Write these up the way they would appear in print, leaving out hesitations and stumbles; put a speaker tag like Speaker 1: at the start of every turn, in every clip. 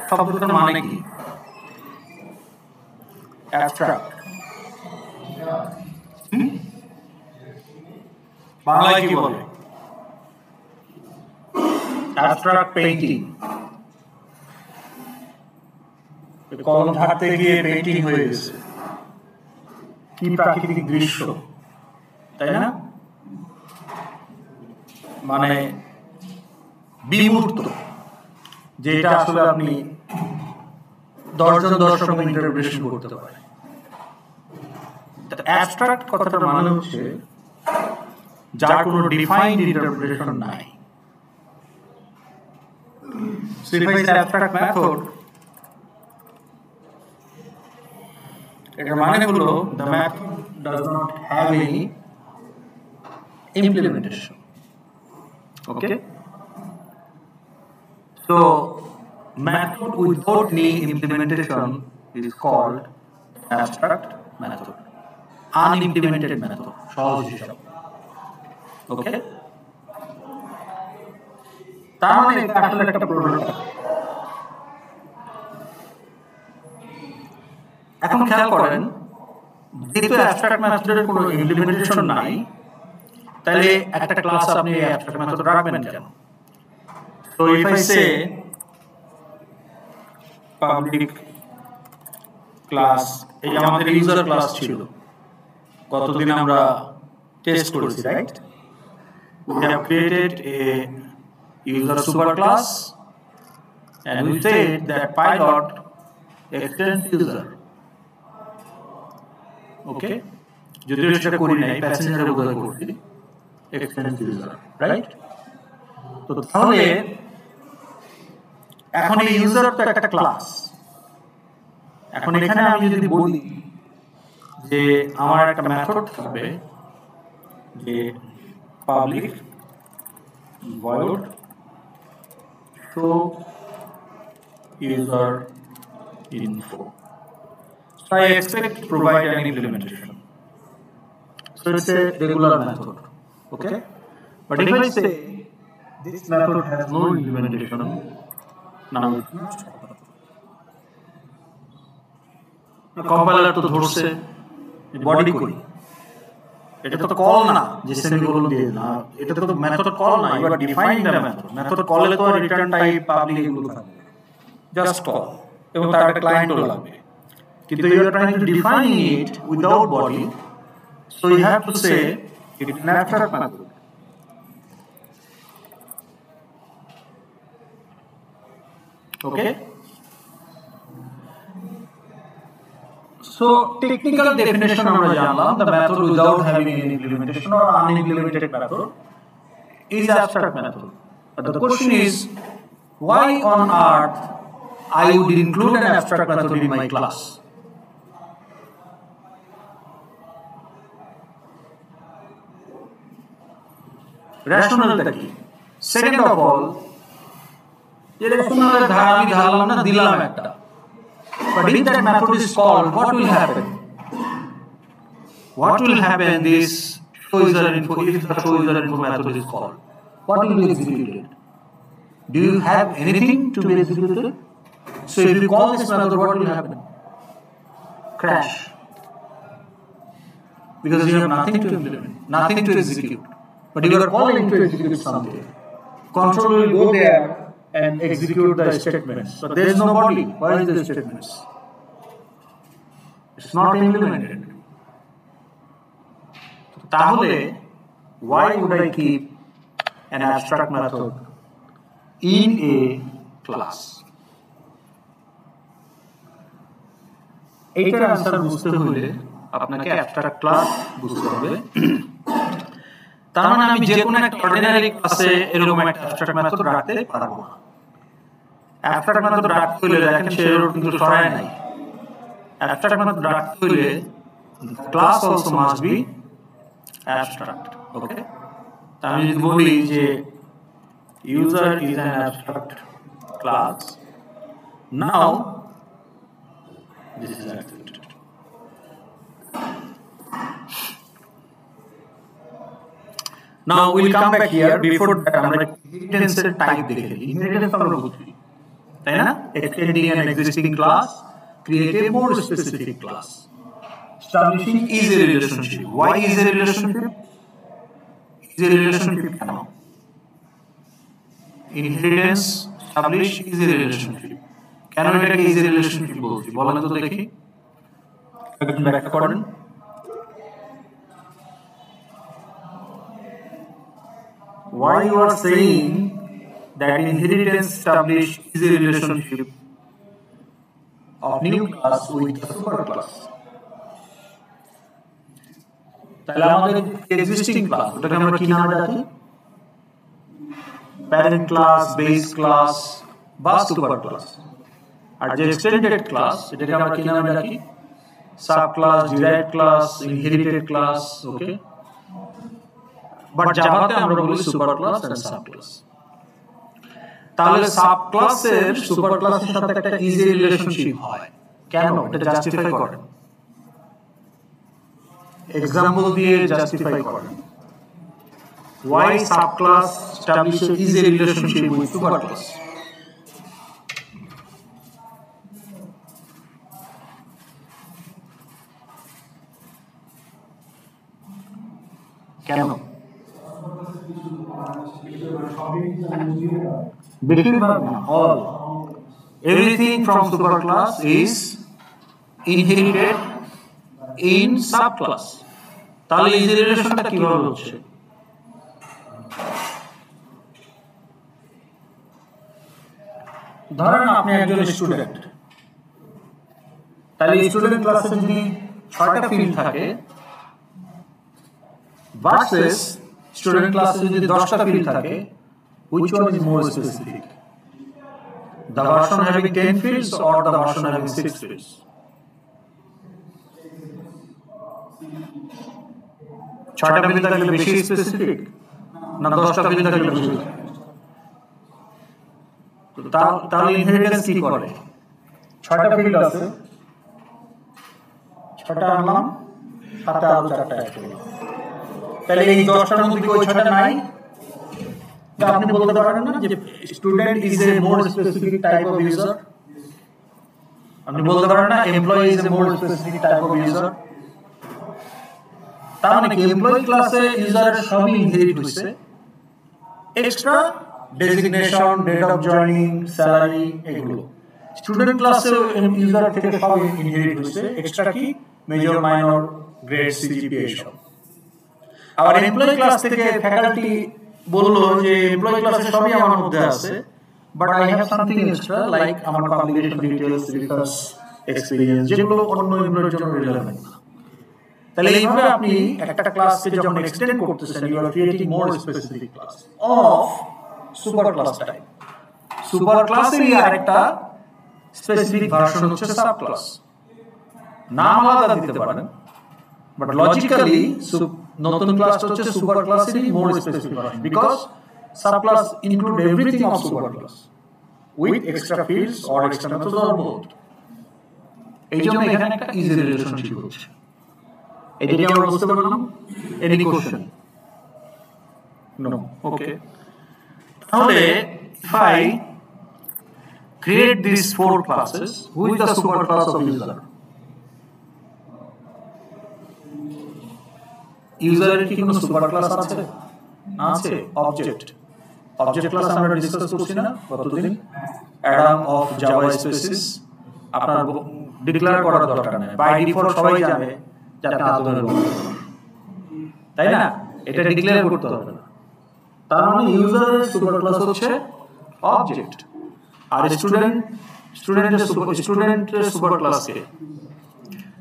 Speaker 1: শব্দটার মানে কি? অ্যাবস্ট্রাক্ট বাংলায় কি বলে? Abstract painting. কলম ঝাড়তে গিয়ে পেইন্টিং হয়ে গেছে, কি প্রাকৃতিক দৃশ্য, তাই না? মানে বিমূর্ত, যেটা আসলে আপনি 10 জন 10 রকম ইন্টারপ্রিটেশন করতে পারেন। অ্যাবস্ট্রাক্ট কথাটার মানে হচ্ছে যার কোনো ডিফাইন্ড ইন্টারপ্রিটেশন নাই। So if I say abstract method, এটার মানে হলো the method does not have any implementation. Okay? So method without any implementation is called abstract method. Unimplemented method. সহজ হিসাব। Okay? তার মানে এটা আসলে একটা প্রোডাক্ট। এখন খেয়াল করেন, যেহেতু অ্যাবস্ট্রাক্ট মেথডের কোনো ইমপ্লিমেন্টেশন নাই, তাহলে একটা ক্লাস আপনি অ্যাবস্ট্রাক্ট মেথড রাখবেন কেন? So if I say public class, এই আমাদের ইউজার ক্লাস ছিল, গতদিন আমরা টেস্ট করেছি, right? We have created a user superclass and we said that pilot extends user. ওকে, যদিও সেটা করি নাই, প্যাসেঞ্জারের বোধহয় করছি, এক্সটেন্স ইউজার, রাইট? তো তাহলে এখন এই ইউজার তো একটা ক্লাস। এখন এখানে আমি যদি বলি যে আমার একটা মেথড থাকবে যে public void show user info. So I expect to provide an implementation. So it's a regular method. Okay? But if I say this method has no implementation, now compiler তো ধরছে বডি করি, এটা তো call না যে semicolon দিয়ে না, এটা তো মেথড কল না, you are defining the method. Method কলে তো রিটার্ন টাইপ পাবলিক এগুলো থাকবে, জাস্ট কল, এবং তার একটা ক্লায়েন্টও লাগবে। কিন্তু you are trying to define it without body, so you have to say it is an abstract method. Okay, so technical definition আমরা জানলাম, the method without having any implementation or unimplemented method is abstract method. But the question is, why on earth I would include an abstract method in my class? Rationale টা কি? Second of all, যে rationale ধারা আমি ধারলাম না, দিলাম একটা। But if that method is called, what will happen? What will happen this show user info, if the show user info method is called? What will be executed? Do you have anything to be executed? So if you call this method, what will happen? Crash. Because you have nothing to implement, nothing to execute. But you are calling to execute something. Control will go there and execute the statements. So there is no body. Why is the statements? It's not implemented. তাহলে why would I keep an abstract method in a class? এইটার answer বুঝতে হলে আপনাকে abstract class বুঝতে হবে। তার মানে আমি যে কোনো একটা অর্ডিনারি ক্লাসে এরকম একটা abstract method রাখতে পারবো না। abstract method রাখতে হলে দেখেন সে কিন্তু সরায় নাই। abstract method রাখতে হলে class also must be abstract. Okay? আমি যদি বলি যে user is an abstract class, now this is accepted. Now we'll come back here. Before that, আমরা inheritance এর টাইপ দেখে নিই। inheritance আমরা বুঝি তাই না? Extending an existing class, create a more specific class. Establishing is a relationship. Why is a relationship? Is a relationship কেন? Inheritance establish is a relationship. কেন এটাকে is a relationship বলছি? বলেন তো দেখি। একটু ব্যাখ্যা করেন। Why you are saying that inheritance establish is a relationship of new class with the super class? তাহলে আমাদের এক্সিস্টিং ক্লাস ওটাকে আমরা কি নামে ডাকি? প্যারেন্ট ক্লাস, বেস ক্লাস বা সুপার ক্লাস। আর যে এক্সটেন্ডেড ক্লাস এটাকে আমরা কি নামে ডাকি? Sub class, derived class, inherited class. Okay, but জাভাতে আমরা বলি super class and sub class. তাহলে সাব ক্লাসের সুপার ক্লাসের সাথে একটা ইজি রিলেশনশিপ হয় কেন? এটা জাস্টিফাই করেন, এক্সাম্পল দিয়ে জাস্টিফাই করেন। Why subclass establishes easy relationship with superclass? কেন? বেশিরভাগ না, all. Everything from superclass is inherited in subclass. তাহলে এই রিলেশনটা কিভাবে হচ্ছে? ধরেন আপনি একজন স্টুডেন্ট, তাহলে স্টুডেন্ট ক্লাসে যদি 6টা ফিল্ড থাকে ভার্সেস স্টুডেন্ট ক্লাসে যদি 10টা ফিল্ড থাকে, which one is more specific? The version having 10 fields or the version having 6 fields? ছয়টা ফিল্ড থাকলে বেশি স্পেসিফিক না 10টা ফিল্ড থাকলে বেশি? তাহলে ইনহেরিটেন্স কি করে? 6টা ফিল্ড আছে, 6টা আনলাম, 7টা আরো 4টা অ্যাড করলাম, তাহলে এই 10টার মধ্যে ওই 6টা নাই? তা আপনি বলতে পারেন না যে student is a more specific type of user? আপনি বলতে পারেন না employee is a more specific type of user? তার মানে কি এমপ্লয়ি ক্লাসে ইউজারের সবই ইনহেরিট হইছে, extra designation, date of joining, salary এগুলো। স্টুডেন্ট ক্লাসে ইউজার থেকে সব ইনহেরিট হইছে, এক্সট্রা কি মেজর, মাইনর, গ্রেড, সিজিপিএ এসব। আবার এমপ্লয়ি ক্লাস থেকে ফ্যাকাল্টি বললো যে এমপ্লয়ি ক্লাসে সবই আমার মধ্যে আছে, but I have something extra like আমার পাবলিকেশন ডিটেইলস, রিসার্চ এক্সপেরিয়েন্স, যেগুলো অন্য এমপ্লয়ির জন্য রিলেভেন্ট না। তাহলে এইভাবে আপনি একটা ক্লাসকে যখন এক্সটেন্ড করতেছেন, you are creating more specific class of super class type. Super ক্লাসেরই আরেকটা স্পেসিফিক ভার্সন হচ্ছে সাব ক্লাস। নাম আলাদা দিতে পারেন, বাট লজিক্যালি নতুন ক্লাসটা হচ্ছে সুপার ক্লাসেরই more specific version, because sub class include everything of super class with extra fields or extra methods or both. এই জন্য এখানে একটা ইজি রিলেশনশিপ হচ্ছে। এটা কি আমরা বুঝতে পারলাম? Any question? নো। ওকে, তাহলে if I create these 4 classes, who is the super class of user? User কি কোনো সুপার ক্লাস আছে? আছে, অবজেক্ট। অবজেক্ট ক্লাস আমরা ডিসকাস করছি না কতদিন? অ্যাডাম অফ জাভা স্পেসিস আপনার ডিক্লেয়ার করার দরকার নেই, বাই ডিফল্ট সবাই জানে যাতে আদমের বন্ধু, তাই না? এটা ডিক্লেয়ার করতে হবে না। তার মানে ইউজারের সুপার ক্লাস হচ্ছে অবজেক্ট, আর স্টুডেন্টের সুপার ক্লাস কে?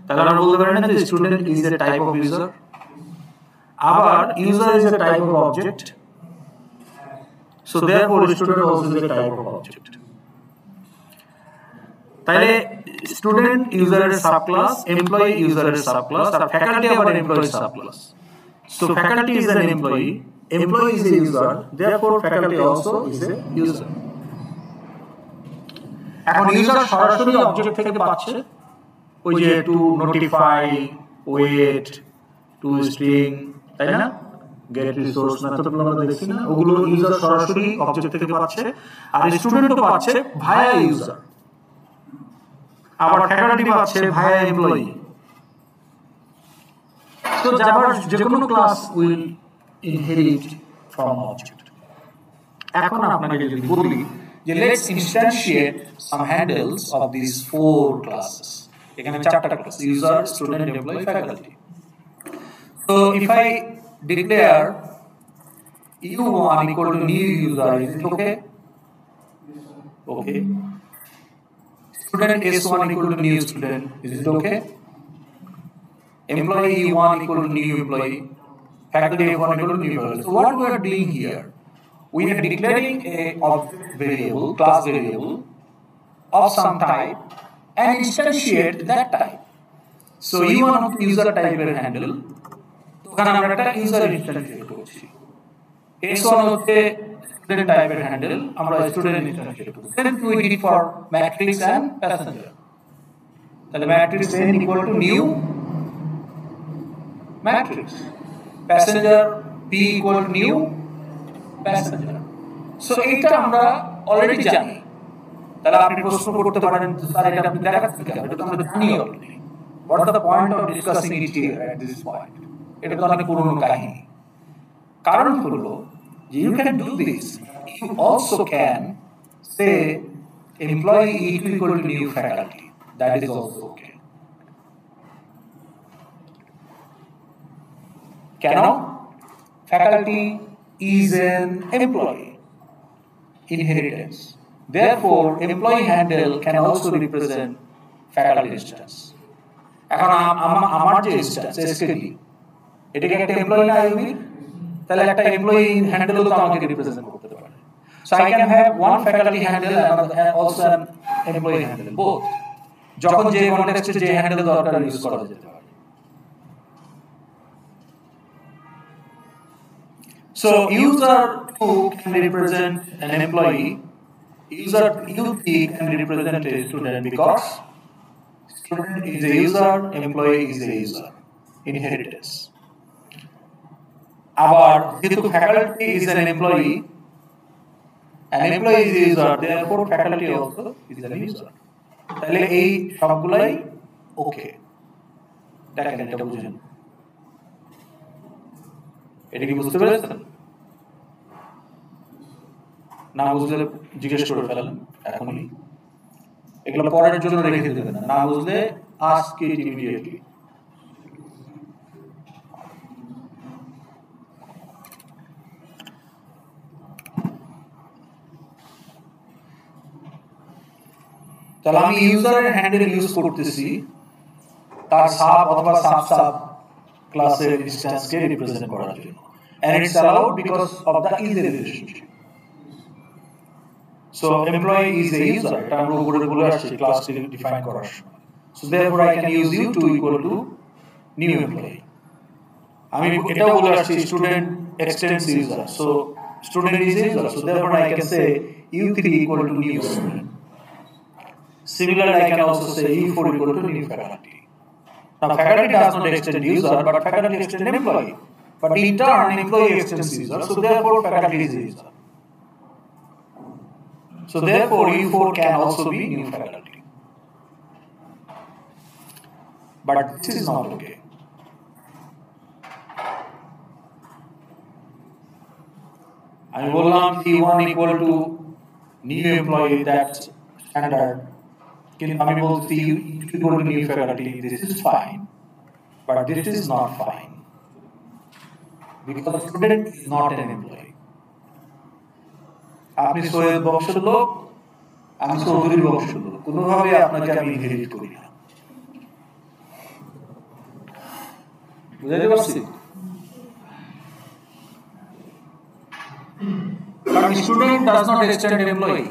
Speaker 1: তাহলে আমরা বলতে পারি না যে student is a type of user, আবার user is a type of object, so therefore student also is a type of object. তাহলে স্টুডেন্ট ইউজারের সাব ক্লাস, এমপ্লয়ি ইউজারের সাব ক্লাস, আর ফ্যাকাল্টি আবার এমপ্লয়ির sub class. So faculty is an employee, employee is a user, therefore faculty also is a user. এখন user সরাসরি object থেকে পাচ্ছে ওই যে to notify, wait, to string, তাই না? গেট রিসোর্স মেথডগুলো আমরা দেখি না, ওগুলো ইউজার সরাসরি অবজেক্ট থেকে পাচ্ছে, আর স্টুডেন্টও পাচ্ছে ভায়া ইউজার, আবার ফ্যাকাল্টি পাচ্ছে ভায়া এমপ্লয়ি। তো জাভার যে কোনো class will inherit from object. এখন আপনাকে যদি বলি যে let's instantiate some handles of this 4 classes, এখানে 4টা class, user, student, employee, faculty. So if I declare u1 equal to new user, is it okay? Okay. Student s1 equal to new student, is it okay? Employee e1 equal to new employee, faculty f1 equal to new faculty. So what we are doing here, we are declaring a object variable, class variable of some type and instantiate that type. So e1 of user type handle, ওখানে আমরা একটা user ইনস্ট্যান্সিয়েট করছি। s1 হচ্ছে student টাইপের handle, আমরা student ইনস্ট্যান্সিয়েট করছি। দেন we did it for matrix and passenger, তাহলে matrix n equal to new matrix, passenger p equal to new passenger. So এইটা আমরা অলরেডি জানি। তাহলে আপনি প্রশ্ন করতে পারেন স্যার এটা আপনি দেখাচ্ছেন কেন, এটা তো আমরা জানি already. What is the point of discussing it here at this point? এটা তো অনেক পুরনো কাহিনী। কারণ হলো যে you can do this, you also can say employee equal to new faculty, that is also okay. কেন? Faculty is an employee, inheritance. Therefore, employee handle can also represent faculty instance. এখন আমার যে ইনস্ট্যান্স এসকেডি, এটা কি একটা employee না IB? তাহলে একটা এমপ্লয়ি হ্যান্ডেলও তো আমাকে রিপ্রেজেন্ট করতে পারে। So I can have one faculty handle and also an employee handle, both. যখন যে কনটেক্সটে যে হ্যান্ডেল দরকার ইউজ করা যেতে পারে। So user 2 can represent an employee, user u3 can represent a student because student is a user, employee is a user, inheritance. Abar jehetu faculty is an employee is a user, therefore faculty also is an user. তাহলে এই সবগুলাই ওকে। দেখেন এটা বুঝুন, এটা কি বুঝতে পেরেছেন? না বুঝলে জিজ্ঞেস করে ফেলেন এখনই, এগুলো পরের জন্য রেখে দেবেন না বুঝলে আস্ক ইট ইমিডিয়েটলি। তাহলে আমি ইউজারের হ্যান্ডেল ইউজ করতেছি তার সাব অথবা সাব ক্লাসের ইনস্ট্যান্সকে রিপ্রেজেন্ট করার জন্য, and it's allowed because of the easy relationship. So employee is a user, এটা আমরা উপরে বলে আসছি ক্লাস ডিফাইন করার সময়। So therefore I can use u2 equal to new employee. আমি এটাও বলে আসছি student এক্সটেন্স user, so student is a user, so therefore I can say u3 equal to new student. Similarly I can also say u4 equal to new faculty. Now faculty does not extend user, but faculty extend employee, but in turn employee extends user, so therefore faculty is a user. So therefore u4 can also be new faculty. But this is not okay. আমি বললাম u1 equal to new employee, that's standard. কিন্তু আমি বলছি u2 equal to new faculty, this is fine, but this is not fine because student is not an employee. আপনি সৈয়দ বংশের লোক, আমি চৌধুরীর বংশের লোক, কোনোভাবে আপনাকে আমি ইনহেরিট করি না। বুঝাতে পারছি? কারণ student does not extend employee.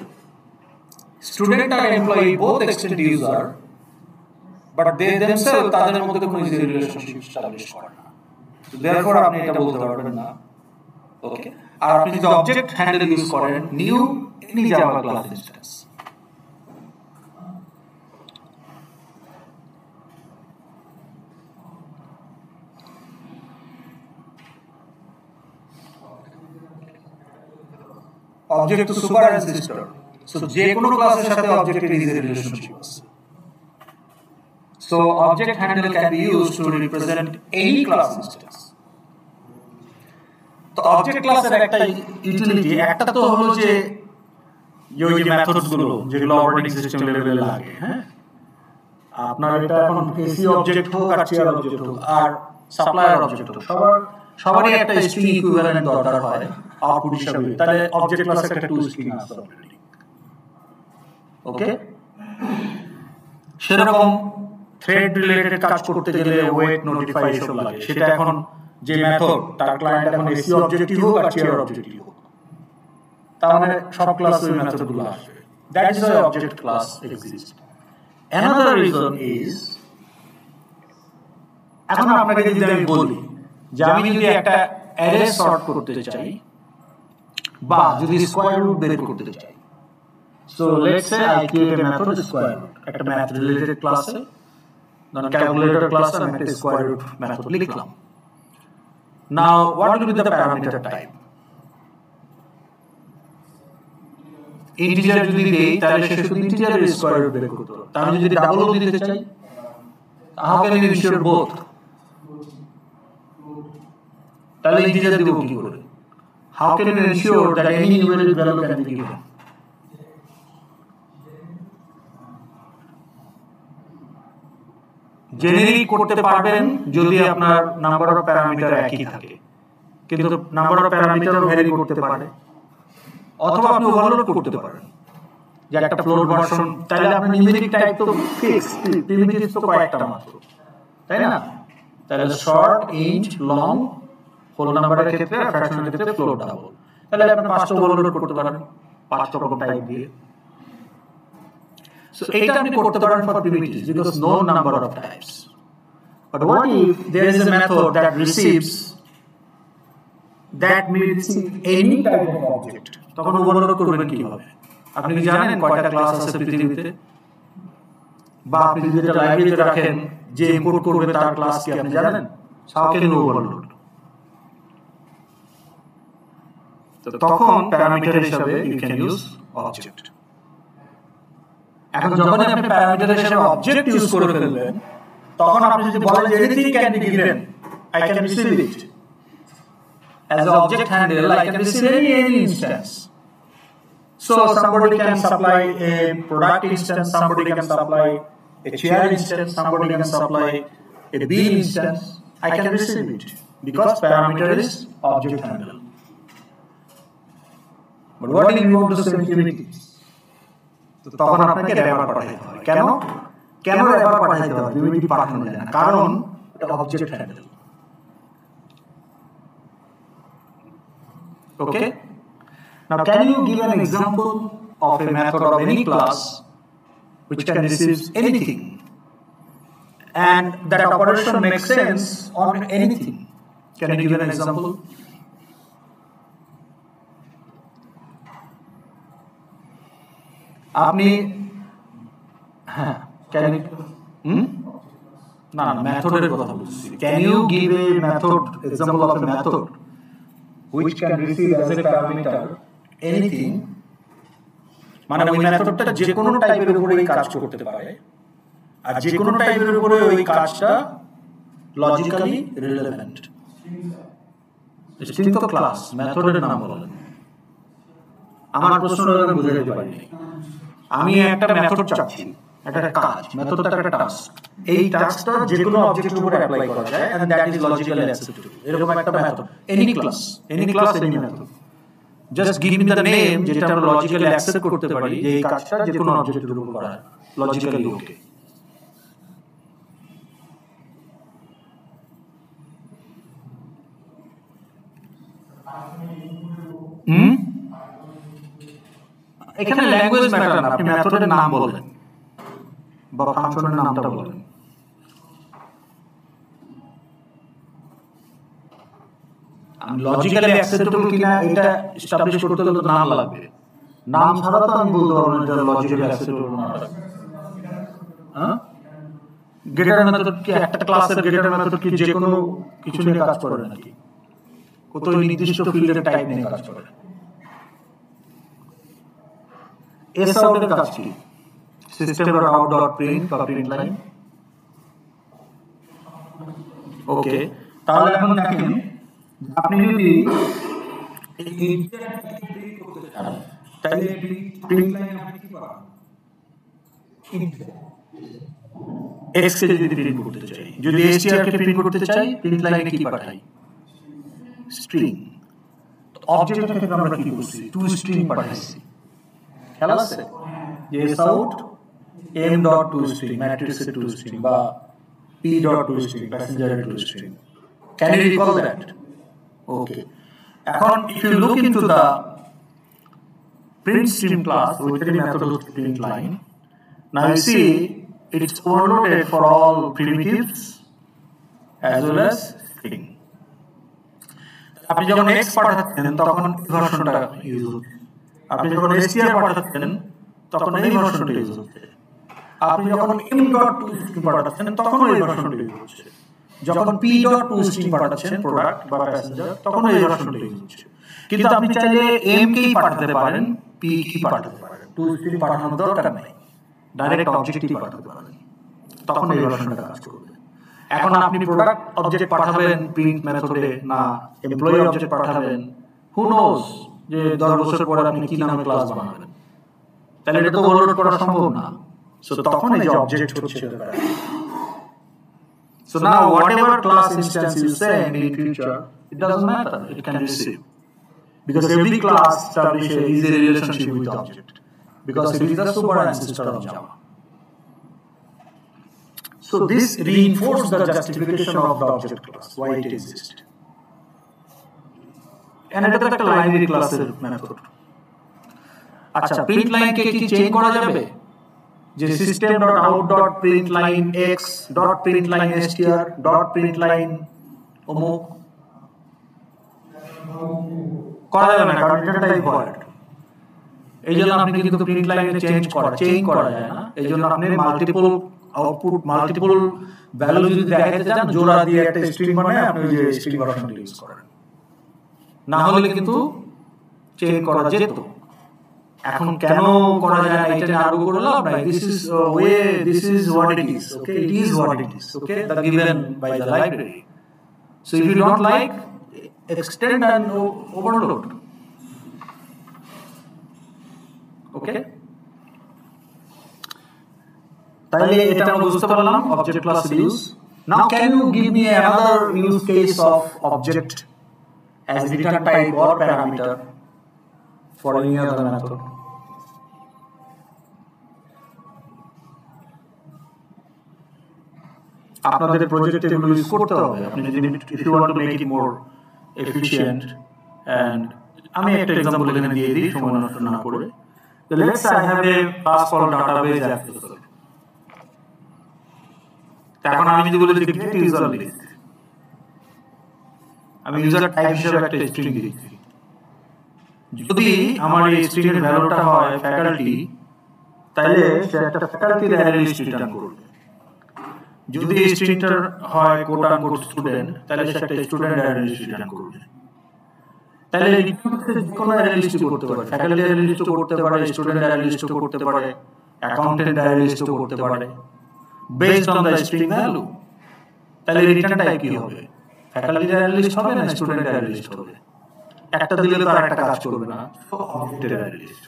Speaker 1: Student and employee both extend user, but they themselves তাদের মধ্যে কোনো ইজি রিলেশনশিপ এস্টাবলিশ করে না। So therefore আপনি এটা বলতে পারবেন না। ওকে, আর আপনি যদি অবজেক্ট হ্যান্ডেল ইউজ করেন new any Java class instance, object তো সুপার অ্যানসিস্টর, সো যে কোনো ক্লাসের সাথে অবজেক্টের ইজ এ রিলেশনশিপ আছে। So object handle can be used to represent any class instance. তো অবজেক্ট ক্লাসের একটা ইউটিলিটি, একটা তো হলো যে ওই যে মেথডস গুলো যেগুলো অপারেটিং সিস্টেম লেভেলে লাগে, হ্যাঁ, আপনার এটা এখন এসি অবজেক্ট হোক আর চেয়ার অবজেক্ট হোক আর সাপ্লায়ার অবজেক্ট হোক, সবারই একটা স্ট্রিং ইকুইভ্যালেন্ট দরকার হয় আউটপুট হিসাবে, তাহলে অবজেক্ট ক্লাসে একটা টু স্ট্রিং আছে অলরেডি। ওকে, সেরকম থ্রেড রিলেটেড কাজ করতে গেলে ওয়েট, নোটিফাই এসব লাগে, সেটা এখন যে মেথড তার ক্লায়েন্ট এখন এসি অবজেক্টিভ হোক আর চেয়ার অবজেক্টিভ হোক, তার মানে সব ক্লাসে ওই মেথডগুলো আসবে। That is Y object class exist. Another reason is, এখন আপনাকে যদি আমি বলি যে আমি যদি একটা অ্যারে সর্ট করতে চাই বা যদি স্কয়ার রুট বের করতে চাই, so let's say I create a method square root, একটা ম্যাথ রিলেটেড ক্লাসে, ধরুন ক্যালকুলেটর ক্লাসে আমি একটা স্কয়ার রুট মেথড লিখলাম। Now what will be the parameter type? Integer যদি দেই তাহলে সে শুধু ইন্টিজারের স্কয়ার রুট বের করতে হবে। আমি যদি ডাবলও দিতে চাই, how can you ensure both? তাহলে ইন্টিজার দেব কি করে? How can you ensure that any numeric value can be given? Generic করতে পারবেন যদি আপনার নাম্বার অফ প্যারামিটার একই থাকে, কিন্তু নাম্বার অফ প্যারামিটার ভ্যারি করতে পারে। অথবা আপনি ওভারলোড করতে পারেন, যে একটা ফ্লোট ভার্সন, তাহলে আপনার নিউমেরিক টাইপ তো ফিক্স, প্রিমিটিভ তো কয়েকটা মাত্র, তাই না? তাহলে শর্ট, ইন্ট, লং, হোল নাম্বারের ক্ষেত্রে আর ফ্র্যাকশনের ক্ষেত্রে ফ্লোট ডাবল, তাহলে আপনি 5টা ওভারলোড করতে পারেন 5টা রকম টাইপ দিয়ে। সো এটা আপনি করতে পারেন for primitives because no number of types. But what if there is a method that receives that may receive any type of object? তখন ওভারলোড করবেন কিভাবে? আপনি কি জানেন কয়টা ক্লাস আছে পৃথিবীতে? বা আপনি যদি একটা লাইব্রেরিতে রাখেন, যে ইম্পোর্ট করবে তার ক্লাস কি আপনি জানেন? How can you overload? তো তখন প্যারামিটার হিসাবে ইউ ক্যান ইউজ অবজেক্ট। এখন যখন আপনি প্যারামিটার হিসেবে অবজেক্ট ইউজ করে ফেলবেন, তখন আপনি যদি বলেন যে anything can be given, I can receive it as an object handle, I can receive any instance. So somebody can supply a product instance, somebody can supply a chair instance, somebody can supply a bill instance. I can receive it because parameter is object handle. But what if you want to send primitives? তখন আপনাকে wrapper পাঠাইতে হবে। কেন wrapper পাঠাইতে হবে? Primitive পাঠানো যায় না, কারণ এটা object handle. Okay? Now can you give an example of a method of any class which can receive anything and that operation makes sense on anything? Can you give an example? আপনি হ্যাঁ, can you না মেথডের কথা বলছি। Can you give a method, example of a method which can receive as a parameter anything? মানে ওই মেথডটা যে কোনো টাইপের উপরেই কাজ করতে পারে, আর যে কোনো টাইপের উপরে ওই কাজটা লজিক্যালি রিলেভেন্ট। স্ট্রিং তো ক্লাস, মেথডের নাম বলেন। আমার প্রশ্নটা আমি বুঝে যেতে পারি, আমি একটা মেথড চাচ্ছি, একটা কাজ, মেথডটা একটা টাস্ক, এই টাস্কটা যে কোনো অবজেক্টের উপরে অ্যাপ্লাই করা যায় and that is logically acceptable। এরকম একটা method, any class, any method, just give me the name যেটা আমরা লজিক্যালি অ্যাকসেপ্ট করতে পারি, যে এই কাজটা যে কোনো অবজেক্টের উপর করা হয়, লজিক্যালি ওকে। এখানে ল্যাঙ্গুয়েজ ম্যাটার না, আপনি মেথডের নাম বললেন বা ফাংশনের নামটা বললেন। আমি লজিক্যালি অ্যাকসেপ্টেবল কিনা এটা এস্টাবলিশ করতে হলে তো নাম লাগবে, নাম ছাড়া তো আমি বলতে পারবো না এটা লজিক্যালি অ্যাকসেপ্টেবল না। হ্যাঁ, গেটার মেথড কি একটা ক্লাসের গেটার মেথড কি যে কোনো কিছু নিয়ে কাজ করে নাকি? কত নির্দিষ্ট ফিল্ডের টাইপ নিয়ে কাজ করে? এস আউটের কাজ কি? System dot out dot print বা প্রিন্ট লাইন। ওকে, তাহলে এখন দেখেন আপনি যদি এই প্রিন্ট করতে চান তাহলে প্রিন্ট লাইন আপনি কি পাবেন? এক্স কে যদি প্রিন্ট করতে চাই, যদি এসটিআর কে প্রিন্ট করতে চাই, প্রিন্ট লাইনে কি পাঠাই? স্ট্রিং। অবজেক্টের ক্ষেত্রে আমরা কি করছি? টু স্ট্রিং পাঠাইছি। খেয়াল আছে যে S out M dot to string, ম্যাট্রিক্সের টু স্ট্রিং, বা পি ডট টু স্ট্রিং, প্যাসেঞ্জারের to string. Can you recall that? Okay, এখন if you look into the print stream class with the method of print line, now you see it's overloaded for all primitives as well as string. আপনি যখন x পাঠাচ্ছেন তখন এই ভার্সনটা use হচ্ছে, আপনি যখন str পাঠাচ্ছেন তখন এই ভার্সনটা ইউজ হচ্ছে, আপনি যখন m.toString পাঠাচ্ছেন তখন এই ভার্সনটা ইউজ হচ্ছে, যখন p.toString পাঠাচ্ছেন প্রোডাক্ট বা প্যাসেঞ্জার তখন এই ভার্সনটা ইউজ হচ্ছে। কিন্তু আপনি চাইলে m কেই পাঠাতে পারেন, p কি পাঠাতে পারেন, toString পাঠানোর দরকার নাই, ডাইরেক্ট অবজেক্টই পাঠাতে পারেন, তখন এই ভার্সনটা কাজ করবে। এখন আপনি প্রোডাক্ট অবজেক্ট পাঠাবেন প্রিন্ট মেথডে না এমপ্লয়ি অবজেক্ট পাঠাবেন, হু নোজ যে 10 বছর পরে আপনি কি নামে ক্লাস বানাবেন, তাহলে এটা তো ওভারলোড করা সম্ভব না। সো তখন এই যে অবজেক্ট হচ্ছে এটা। So now whatever class instance you send in future, it doesn't matter, it can receive, because every class establishes is a relationship with the object, because it is the super ancestor of Java. So this reinforces the justification of the object class, why it exists. And এটা তো একটা লাইনারি ক্লাসের method. আচ্ছা, print line কে কি change করা যাবে? যে system dot out dot print line x dot print line STR dot print line অমুক করা যাবে না, কারণ এটা টাইপ ভয়েড। এই জন্য আপনি কিন্তু প্রিন্ট লাইনে চেঞ্জ করা যায় না। এই জন্য আপনি মাল্টিপল আউটপুট, মাল্টিপল ভ্যালু যদি দেখাতে চান, জোড়া দিয়ে একটা স্ট্রিং বানায় আপনি ওই যে স্ট্রিং ভার্সনটা ইউজ করেন, না হলে কিন্তু চেঞ্জ করা যেত। এখন কেন করা যায় না এটা আরো করে লাভ নাই। This is what it is, okay, it is what it is, okay, the given by the library. So if you don't like, extend and overload, okay. তাহলে এটা আমরা বুঝতে পারলাম object class use. Now can you give me another use case of object as return type or parameter for any other method? আপনাদের প্রজেক্টে এগুলো use করতে হবে। আপনি যদি if you want to make it more efficient, and আমি একটা example এখানে দিয়ে দিই সময় নষ্ট না করে। So let's say I have a class called database accessor. এখন আমি যদি বলি get user list, আমি ইউজার টাইপ হিসেবে একটা স্ট্রিং দিচ্ছি। যদি আমার এই স্ট্রিং এর ভ্যালুটা হয় ফ্যাকাল্টি, তাহলে সে একটা ফ্যাকাল্টির অ্যারে লিস্ট রিটার্ন করবে। যদি এই স্ট্রিংটা হয় কোট আনকোট স্টুডেন্ট, তাহলে সে একটা স্টুডেন্ট অ্যারে লিস্ট রিটার্ন করবে। তাহলে রিটার্নকে যে কোনো অ্যারে লিস্ট করতে পারে, ফ্যাকাল্টি অ্যারে লিস্ট করতে পারে, স্টুডেন্ট অ্যারে লিস্ট করতে পারে, অ্যাকাউন্টেন্ট অ্যারে লিস্ট করতে পারে, based on the string value. তাহলে রিটার্ন টাইপ কি হবে? ফ্যাকাল্টি অ্যারে লিস্ট হবে না স্টুডেন্ট অ্যারে লিস্ট হবে? একটা দিলে তো আর একটা কাজ করবে না, অবজেক্টের অ্যারে লিস্ট।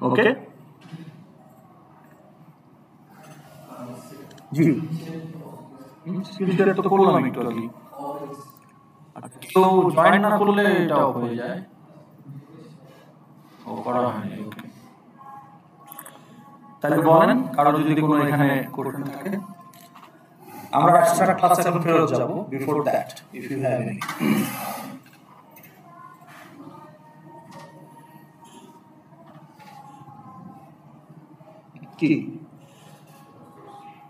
Speaker 1: ওকে, জি স্ক্রিনটা তো করলাম একটু আগে। তো জয়েন না করলে এটা অফ হয়ে যায়, ও করা হয়নি। ওকে, তাহলে বলেন কারো যদি কোনো এখানে কোশ্চেন থাকে। আমরা এক্সট্রা ক্লাস এখন ফেরত যাব। Before that if you have any. কি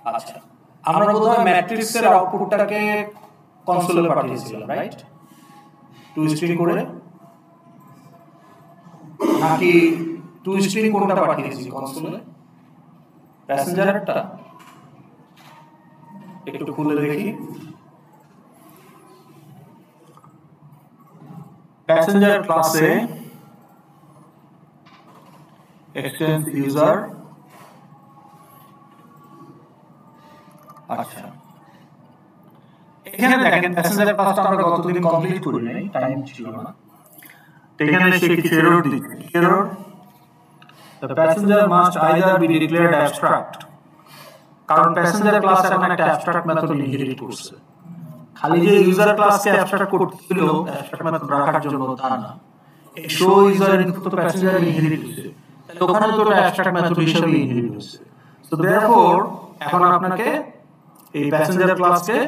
Speaker 1: আচ্ছা, আমরা বোধহয় ম্যাট্রিক্সের আউটপুটটাকে কনসোলে পাঠিয়েছিলাম, রাইট? টু স্ট্রিং করে, নাকি টু স্ট্রিং কোনটা পাঠিয়েছি কনসোলে? প্যাসেঞ্জারটা একটু খুলে দেখি। প্যাসেঞ্জার ক্লাসে এক্সচেঞ্জ ইউজার, আচ্ছা এখানে দেখেন প্যাসেঞ্জার ক্লাসটা আমরা গতদিন কমপ্লিট করি নাই, টাইম ছিল না। এখানে সে কিছু এরর দিচ্ছে। Error, the passenger must either be declared abstract, কারণ প্যাসেঞ্জার ক্লাস এখন একটা অ্যাবস্ট্রাক্ট মেথড ইনহেরিট করছে। খালি যে ইউজার ক্লাসকে অ্যাবস্ট্রাক্ট করছিল অ্যাবস্ট্রাক্ট মেথড রাখার জন্য তা না, এই শো ইউজার ইনপুট তো প্যাসেঞ্জার ইনহেরিট হচ্ছে, তাহলে ওখানে তো অ্যাবস্ট্রাক্ট মেথড হিসেবে ইনহেরিট হচ্ছে। সো দেয়ারফর এখন আপনাকে এই প্যাসেঞ্জার ক্লাসকে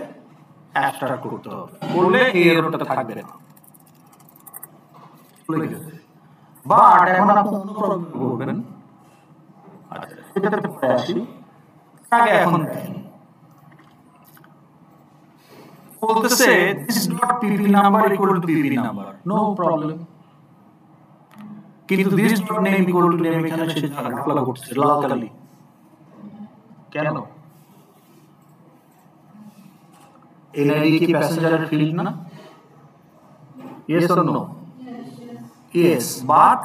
Speaker 1: অ্যাবস্ট্রাক্ট করতে হবে, করলে এই এররটা থাকবে না। বাট এখন আপনি অন্য প্রবলেম করবেন। আচ্ছা এটাতে পরে আসি, আগে এখন বলতেছে this dot pp number equal to pp number, no problem, কিন্তু this dot name equal to name এখানে সেটা ঝামেলা করছে লাল কালি কেন? NID কি প্যাসেঞ্জারের ফিল্ড না? yes or no? yes, but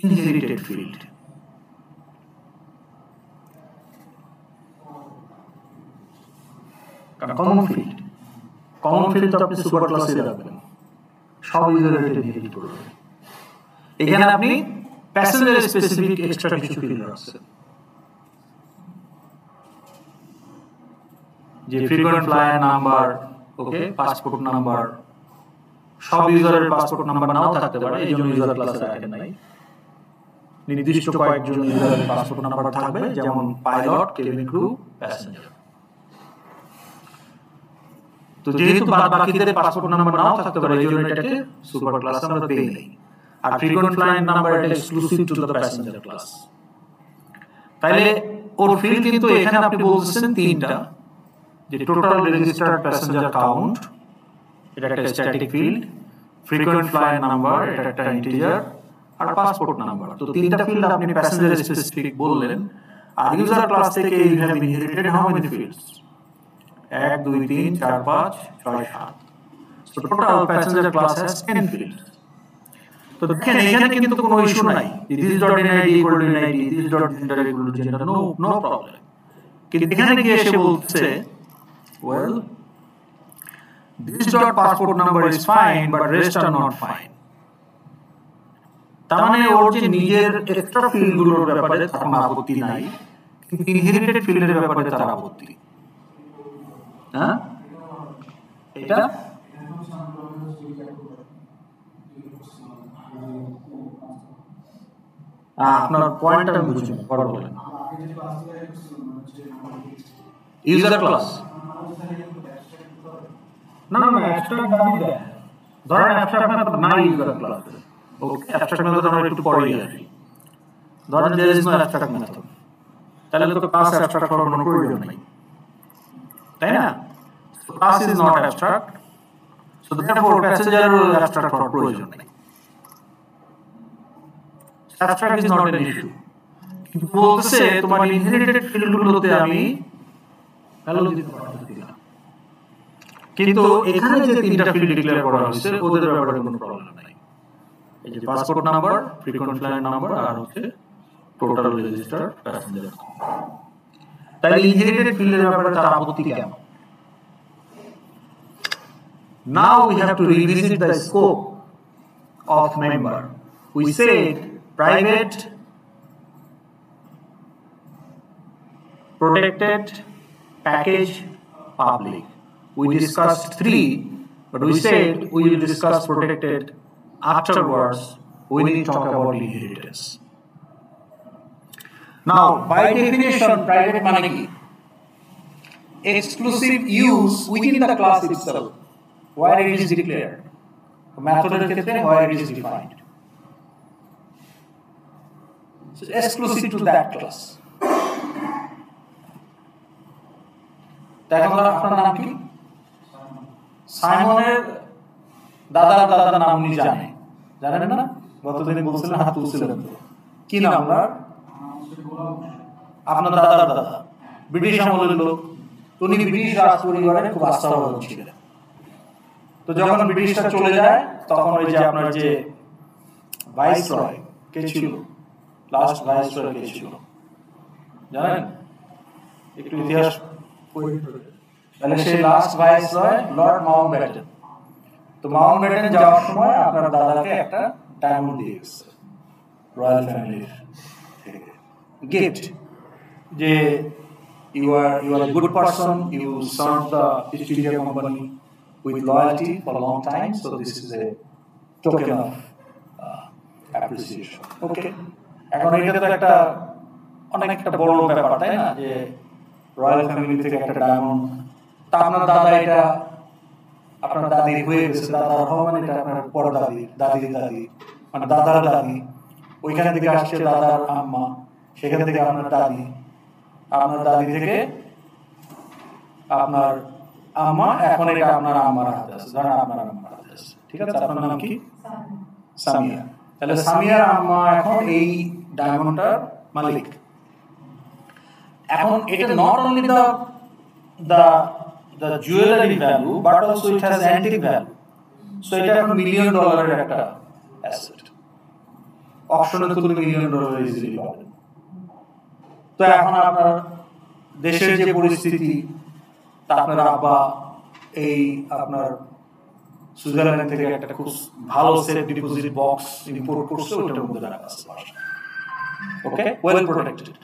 Speaker 1: inherited field. Common field, common field তো আপনি সুপার ক্লাসে রাখবেন, সব ইউজার এটা ইনহেরিট করবে। এখানে আপনি প্যাসেঞ্জার স্পেসিফিক এক্সট্রা কিছু ফিল্ড রাখছেন, যে ফ্রিকোয়েন্ট ফ্লায়ার নাম্বার, ওকে, পাসপোর্ট নাম্বার, সব ইউজারের পাসপোর্ট নাম্বার নাও থাকতে পারে, এই জন্য ইউজার ক্লাসে রাখেন নাই। নির্দিষ্ট কয়েকজন ইউজারের পাসপোর্ট নাম্বার থাকবে, যেমন পাইলট, কেবিন ক্রু, প্যাসেঞ্জার। তো যেহেতু বাকিদের পাসপোর্ট নাম্বার নাও থাকতে পারে, এই জন্য এটাকে সুপার ক্লাসে আমরা দেই নাই। আর ফ্রিকোয়েন্ট ফ্লায়ার নাম্বার এটা exclusive two the passenger class. তাইলে ওর ফিল্ড কিন্তু এখানে আপনি বলতেছেন তিনটা, যে টোটাল রেজিস্টার্ড প্যাসেঞ্জার কাউন্ট, এটা একটা static field, frequent flyer number, এটা একটা ইন্টিজার, আর পাসপোর্ট নাম্বার। তো তিনটা ফিল্ড আপনি প্যাসেঞ্জার স্পেসিফিক বললেন। আর ইউজার ক্লাস থেকে you have inherited how many fields? 1 2 3 4 5 6 7। So total passenger class has 10 fields. তো দেখেন এখানে কিন্তু কোনো ইস্যু নাই, this dot NID equal to NID, this dot gender equal to gender, no problem. কিন্তু এখানে গিয়ে এসে বলছে well this dot passport number is fine but rest are not fine. তার মানে ওর যে নিজের এক্সট্রা ফিল্ডগুলোর ব্যাপারে তার কোনো আপত্তি নাই, কিন্তু ইনহেরিটেড ফিল্ডের ব্যাপারে তার আপত্তি। হ্যাঁ, এটা আপনার পয়েন্ট আমি বুঝি না, পরে বলেন। ইউজার ক্লাস না না অ্যাবস্ট্রাক্ট বাদ দেন, ধরেন অ্যাবস্ট্রাক্ট মেথড নাই ইউজার ক্লাস, ওকে, অ্যাবস্ট্রাক্ট মেথড আমরা একটু পরেই আসি। ধরেন there is no abstract method, তাহলে তো ক্লাস অ্যাবস্ট্রাক্ট করার কোনো প্রয়োজন নাই, তাই না? Class is not abstract, so therefore প্যাসেঞ্জারের অ্যাবস্ট্রাক্ট করার প্রয়োজন নেই। Abstract is not an issue, কিন্তু বলতেছে তোমার ইনহেরিটেড ফিল্ডগুলোতে আমি ভ্যালু দিতে পারতেছি না। কিন্তু এখানে যে তিনটা ফিল্ড ডিক্লেয়ার করা হয়েছে ওদের ব্যাপারে কোনো প্রবলেম নাই। এই যে passport number, frequent flyer number, আর হচ্ছে টোটাল রেজিস্টার্ড প্যাসেঞ্জার। তাহলে ইনহেরিটেড ফিল্ডের ব্যাপারে তার আপত্তি কেন? Now we have to revisit the scope of member. We said private, protected, package, public. We discussed 3, but we said we will discuss protected afterwards when we talk about inheritance. Now, by definition, private meaning exclusive use within the class itself, where it is declared. Method where it is defined. So exclusive to that class. এখন আপনার নাম কি? সাইমনের দাদার দাদার নাম উনি জানেন না? গতদিন বলছিলেন, হাত তুলছিলেন, কি নাম আপনার? আপনার দাদার দাদা ব্রিটিশ আমলের লোক, উনি ব্রিটিশ রাজ পরিবারের খুব আস্থাভাজন ছিলেন। তো যখন ব্রিটিশরা চলে যায় তখন ওই যে আপনার যে ভাইসরয় কে ছিল, লাস্ট ভাইসরয় কে ছিল জানেন? একটু ইতিহাস তাহলে সেই লাস্ট ভাইসরয় লর্ড মাউন্টব্যাটেন। তো মাউন্টব্যাটেন যাওয়ার সময় আপনার দাদাকে একটা ডায়মন্ড দিয়ে গেছে রয়্যাল ফ্যামিলির থেকে গিফট, যে you are a good person, you serve the East India Company with loyalty for a long time, so this is a token of appreciation. Okay, এখন এটা তো একটা অনেক একটা বড় ব্যাপার তাই না, যে রয়্যাল ফ্যামিলি থেকে একটা ডায়মন্ড। তা আপনার দাদা এটা আপনার দাদির হয়ে গেছে, দাদার হওয়া মানে এটা আপনার বড় দাদি, দাদির দাদি মানে দাদার দাদি, ওইখান থেকে আসছে দাদার আম্মা, সেখান থেকে আপনার দাদি, আপনার দাদি থেকে আপনার আম্মা, এখন এটা আপনার আম্মার হাতে আছে, ধরেন আপনার আম্মার হাতে আছে, ঠিক আছে? আপনার নাম কি? সামিয়া। তাহলে সামিয়ার আম্মা এখন এই ডায়মন্ডটার মালিক। এখন এটা not only the jewelry value but also it has antique value, so এটা এখন $1 million একটা অ্যাসেট, অপশনে তুলে $1 million ইজিলি পাবে। তো এখন আপনার দেশের যে পরিস্থিতি, তা আপনার আব্বা এই আপনার সুইজারল্যান্ড থেকে একটা খুব ভালো সেফ ডিপোজিট বক্স ইম্পোর্ট করছে, ওটার মধ্যে রাখা আছে, ওকে, ওয়েল প্রোটেক্টেড।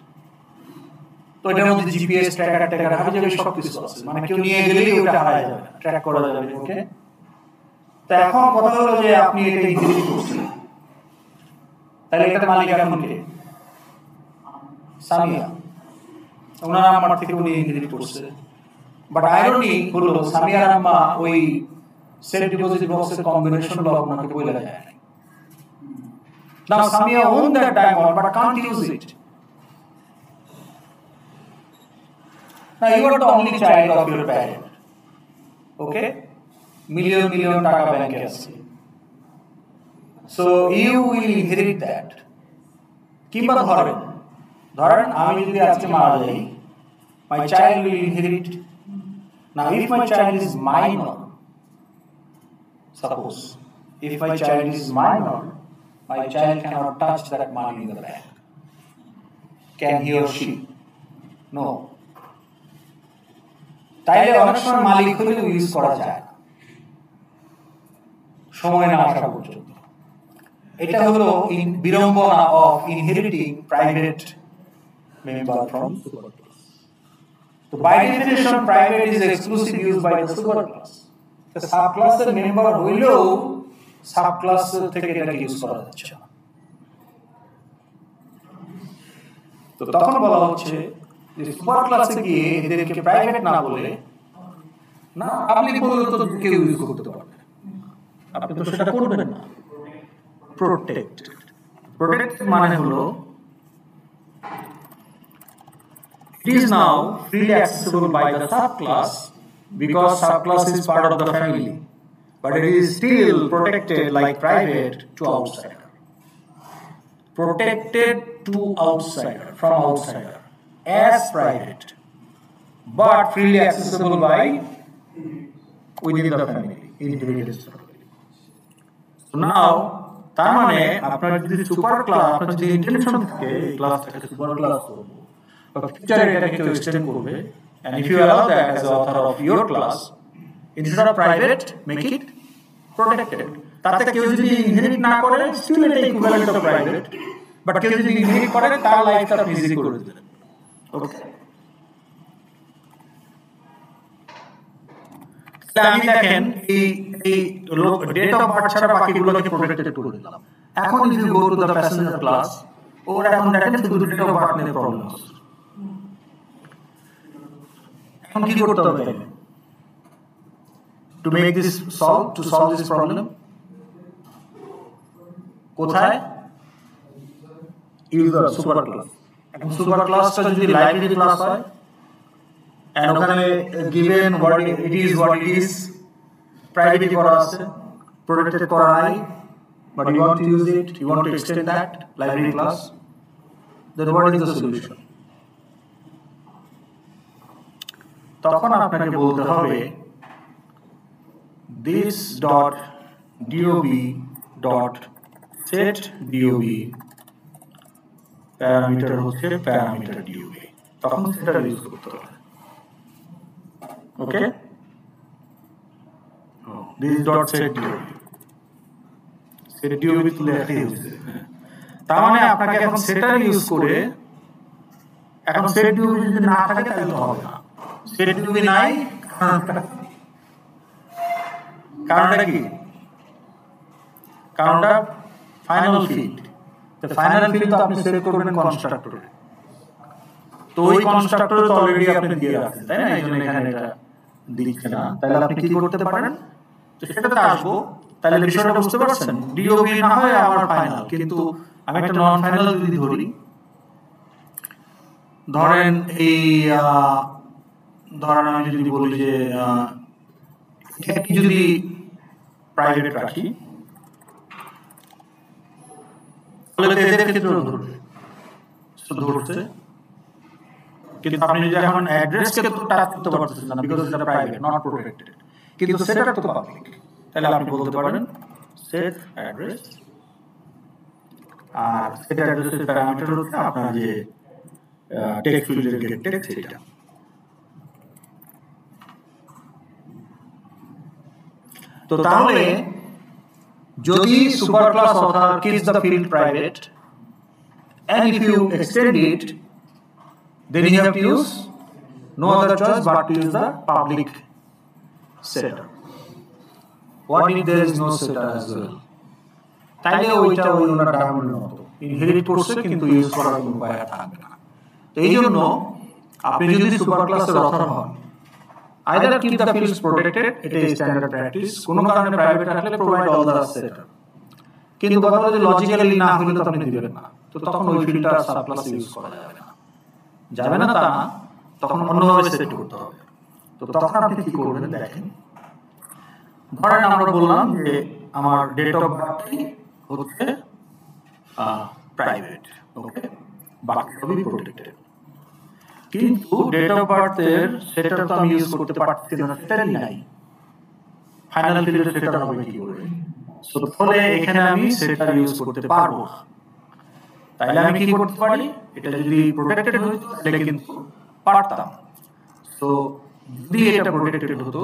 Speaker 1: তো এটার মধ্যে জিপিএস ট্র্যাকার হারিয়ে যাবে, সব কিছু আছে, মানে কেউ নিয়ে গেলেই ওটা হারিয়ে যাবে, ট্র্যাক করা যাবে, ওকে। তো এখন কথা হলো যে আপনি এটা ইনহেরিট করছেন, তাহলে এটার মালিক এখন কে? সামিয়া, ওনার আম্মার থেকে উনি ইনহেরিট করছে। বাট আইরনি হলো সামিয়ার আম্মা ওই সেফ ডিপোজিট বক্সের কম্বিনেশন ল আপনাকে বলে যায়। Now Samia own that diamond but can't use it. Now you are the only child of your parent, okay? million টাকা ব্যাংকে আছে, so you will inherit that. কিংবা ধরেন আমি যদি আজকে মারা যাই, my child will inherit. Now if my child is minor, suppose if my child is minor, my child cannot touch that money in the bank. Can he or she? No. তাইলে অনেক সময় মালিক হলে ইউজ করা যায় না, সময় না আসা পর্যন্ত। এটা হলো বিড়ম্বনা of inheriting private member from super class. তো by definition private is exclusive use by the super class. তো সাব ক্লাসের মেম্বার হইলেও সাব ক্লাস থেকে এটা ইউজ করা যাচ্ছে না। তো তখন বলা হচ্ছে সুপার ক্লাসে গিয়ে এদেরকে প্রাইভেট না বলে, না আপনি বললে তো কেউ ইউজ করতে পারবে, আপনি তো সেটা করবেন না। প্রোটেক্ট মানে হলো it is now freely accessible by the subclass because subclass is part of the family, but it is still protected like private to outsider. Protected to outsider, from outsider, as private, but freely accessible by within the family, individuals. So now, তার মানে আপনার যদি super class, আপনার যদি intention থাকে ক্লাসটাকে super class করবো বা ফিউচারে এটাকে কেউ এক্সটেন্ড করবে, and if you allow that as the author of your class, instead of private, make it protected. তাতে কেউ যদি ইনহেরিট না করে, স্টিল এটা ইকুইভ্যালেন্ট অফ প্রাইভেট, বাট কেউ যদি ইনহেরিট করে তার লাইফটা আপনি ইজি করে দিলেন, ওকে। আমি দেখেন এই ডেট অফ বার্থ ছাড়া বাকিগুলোকে প্রোটেক্টেড করে দিলাম। এখন যদি go to the passenger class, ওর এখন দেখেন শুধু ডেট অফ বার্থ নিয়ে প্রবলেম আছে। এখন কি করতে হবে to make this solve this problem? কোথায়? Use the super class. এখন সুপার ক্লাসটা যদি লাইব্রেরি ক্লাস হয়, and ওখানে given what it is private করা আছে, প্রোটেক্টেড করা নাই, but you want to use it, you want to extend that library class, then what is the solution? তখন আপনাকে বলতে হবে this dot dob dot set dob parameter হচ্ছে parameter dob, তখন সেটা ইউজ করতে হবে। ওকে, this dot set dob, set dob তুলে লেখা হয়েছে। তার মানে আপনাকে এখন সেটার ইউজ করে, এখন সেট dob যদি না থাকে তাহলে তো হবে না। সেট dob নাই, কারণটা কি? কারণটা ফাইনাল ফিল্ড। তো ফাইনাল ফিল্ড তো আপনি সেট করবেন কনস্ট্রাক্টরে, তো ওই কনস্ট্রাক্টরে তো অলরেডি আপনি দিয়ে রাখছেন, তাই না? এই জন্য এখানে এটা দিচ্ছে না। তাহলে আপনি কি করতে পারেন? তো সেটাতে আসবো, তাহলে বিষয়টা বুঝতে পারছেন? DOB না হয় আমার ফাইনাল, কিন্তু আমি একটা নন ফাইনাল যদি ধরি, ধরেন এই ধরেন আমি যদি বলি যে এটাকে যদি প্রাইভেট রাখি, তাহলে এদের ক্ষেত্রেও ধরবে, ধরছে। কিন্তু আপনি যদি এখন অ্যাড্রেসকে তো টাচ করতে পারতেছেন না, বিকজ এটা প্রাইভেট, নট প্রোটেক্টেড। কিন্তু সেটা তো পাবলিক, তাহলে আপনি বলতে পারেন সেট অ্যাড্রেস, আর সেট অ্যাড্রেসের প্যারামিটার হচ্ছে আপনার যে টেক্সট ফিল্ডের গেট টেক্সট, সেটা। তো তাহলে যদি super class author keeps the field private, and if you extend it, then you have to use no other choice but to use the public setter. What if there is no setter as well? তাইলে ওইটা ওই ওনার ডায়মন্ডের মতো inherit করছে, কিন্তু use করার কোনো উপায় থাকবে না। তো এই জন্য আপনি যদি সুপার ক্লাসের অথর হন, either keep the fields protected, এটা স্ট্যান্ডার্ড প্র্যাকটিস, কোনো কারণে প্রাইভেট রাখলে প্রোভাইড অল দ্য সেটার। কিন্তু কথা হলো যে লজিক্যালি না হলে তো আপনি দিবেন না, তো তখন ওই ফিল্ডটা সাব ক্লাসে ইউজ করা যাবে না। যাবে না তা না, তখন অন্যভাবে সেট করতে হবে। তো তখন আপনি কি করবেন দেখেন, ধরেন আমরা বললাম যে আমার ডেট অফ বার্থ হচ্ছে প্রাইভেট, ওকে, বাকি সবই প্রোটেক্টেড। কিন্তু ডেট অফ বার্থের সেটার তো আমি ইউজ করতে পারছি না, সেটারই নাই। ফাইনাল ফিল্ডে সেটার হবে কি করে? সো তাহলে এখানে আমি সেটার ইউজ করতে পারবো। তাইলে আমি কি করতে পারি? এটা যদি প্রোটেক্টেড হতো তাহলে কিন্তু পারতাম। সো যদি এটা প্রোটেক্টেড হতো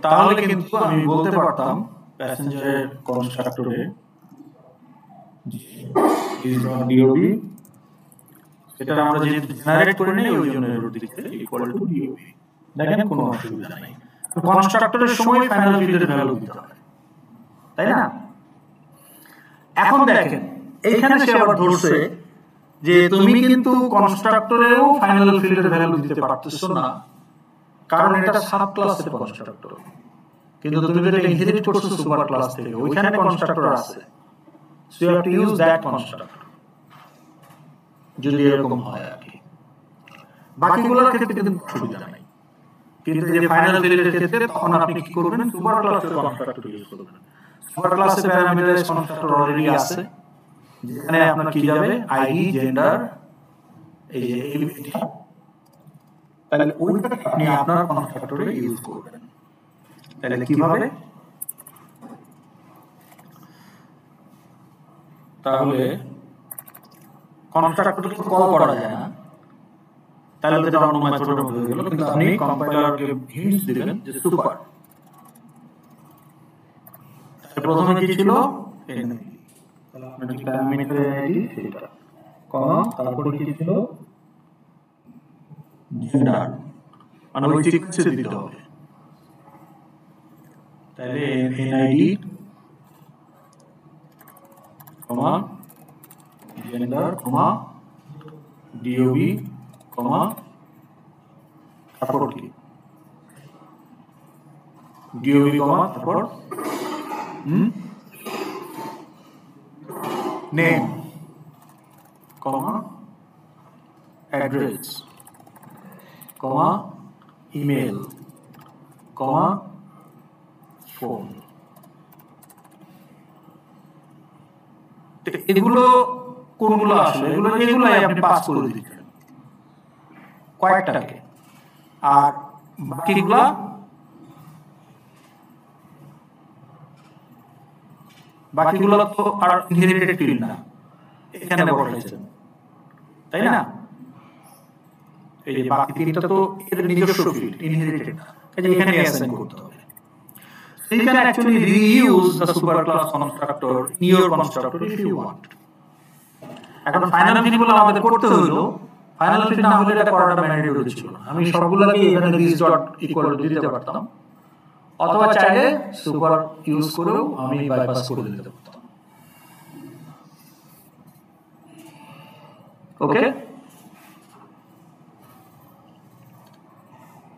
Speaker 1: তাহলে কিন্তু আমি বলতে পারতাম প্যাসেঞ্জারের কনস্ট্রাক্টরে DOB, সেটা আমরা যেহেতু জেনারেট করে নেই ওই জন্য রুট দিতে ইকুয়াল টু DOB। দেখেন কোনো অসুবিধা নাই। কনস্ট্রাক্টরের সময় ফাইনাল ফিল্ডের ভ্যালু দিতে হয়, তাই না? এখন দেখেন এইখানে সে আবার ধরছে যে তুমি কিন্তু কনস্ট্রাক্টরেও ফাইনাল ফিল্ডের ভ্যালু দিতে পারতেছো না, কারণ এটা সাব ক্লাসের কনস্ট্রাক্টর। কিন্তু তুমি যেটা ইনহেরিট করছো সুপার ক্লাস থেকে, ওইখানে কনস্ট্রাক্টর আছে, so you have to use that constructor. যদি এরকম হয় আর কি, বাকিগুলোর ক্ষেত্রে কিন্তু সুবিধা নাই। কিন্তু যে ফাইনাল ফিল্ডের ক্ষেত্রে তখন আপনি কি করবেন? সুপার ক্লাসের কনস্ট্রাক্টর ইউজ করবেন। সুপার ক্লাসে প্যারামিটারাইজ কনস্ট্রাক্টর অলরেডি আছে, যেখানে আপনার কি যাবে আইডি, জেন্ডার, এই যে এলিমেন্ট, তাহলে ওইটা আপনি আপনার কনস্ট্রাক্টরে ইউজ করবেন। তাহলে কিভাবে? তাহলে কনস্ট্রাক্টরকে কল করা যায় না, তাহলে যেটা অন্য মেথডে হয়ে গেল, কিন্তু আপনি কম্পাইলারকে হিন্টস দিবেন যে সুপার। প্রথমে কি ছিল? এনআইডি, তাহলে আপনার যে প্যারামিটার এনআইডি সেটা, কমা, তারপরে কি ছিল? জেন্ডার, মানে ওই সিকোয়েন্সে দিতে হবে। তাহলে এনআইডি কমা জেন্ডার কমা ডিওবি কমা তারপর কি ডিওবি কমা তারপর নেম কমা অ্যাড্রেস কমা ইমেল কমা ফোন। এগুলো কোনগুলো আসলে এগুলোই আপনি পাস করে দিচ্ছেন কয়েকটাকে। আর বাকিগুলা তো আর ইনহেরিটেড ফিল্ড না, এখানে বসাইছেন, তাই না? এই যে বাকি তিনটা তো এদের নিজস্ব ফিল্ড, ইনহেরিটেড না, এই যে এখানে অ্যাসাইন করতে হবে। So you can actually reuse the superclass constructor in your constructor if you want. এখন ফাইনাল ফিট গুলো আমাদের করতে হলো, ফাইনাল ফিট না হলে এটা করাটা ম্যান্ডেটরি ছিল না। আমি সবগুলোকে এখানে দিস ডট ইকুয়াল টু দিতে পারতাম, অথবা চাইলে সুপার ইউজ করেও আমি বাইপাস করে দিতে পারতাম। ওকে,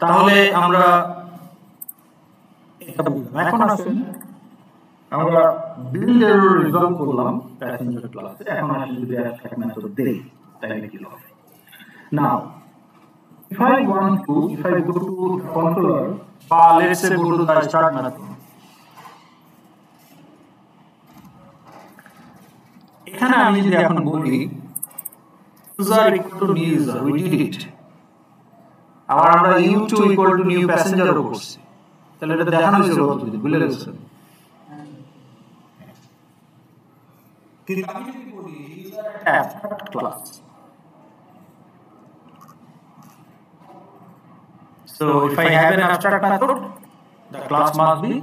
Speaker 1: তাহলে আমরা এখন আসেন আমরা বিল্ডের রিজলভ করলাম প্যাসেঞ্জার ক্লাসে। এখন আমি যদি অ্যাবস্ট্রাক্ট মেথড দেই তাহলে কি হবে? নাও if I go to the controller, let's say go to the start method, এখানে আমি যদি এখন বলি user equal to new user, we did it, আবার আমরা u2 equal to new passenger ও করছি, তাহলে এটা দেখানো হয়েছে কত যদি ভুলে গেছেন? কিন্তু আমি যদি বলি user abstract class, so if I have an abstract method, the class must be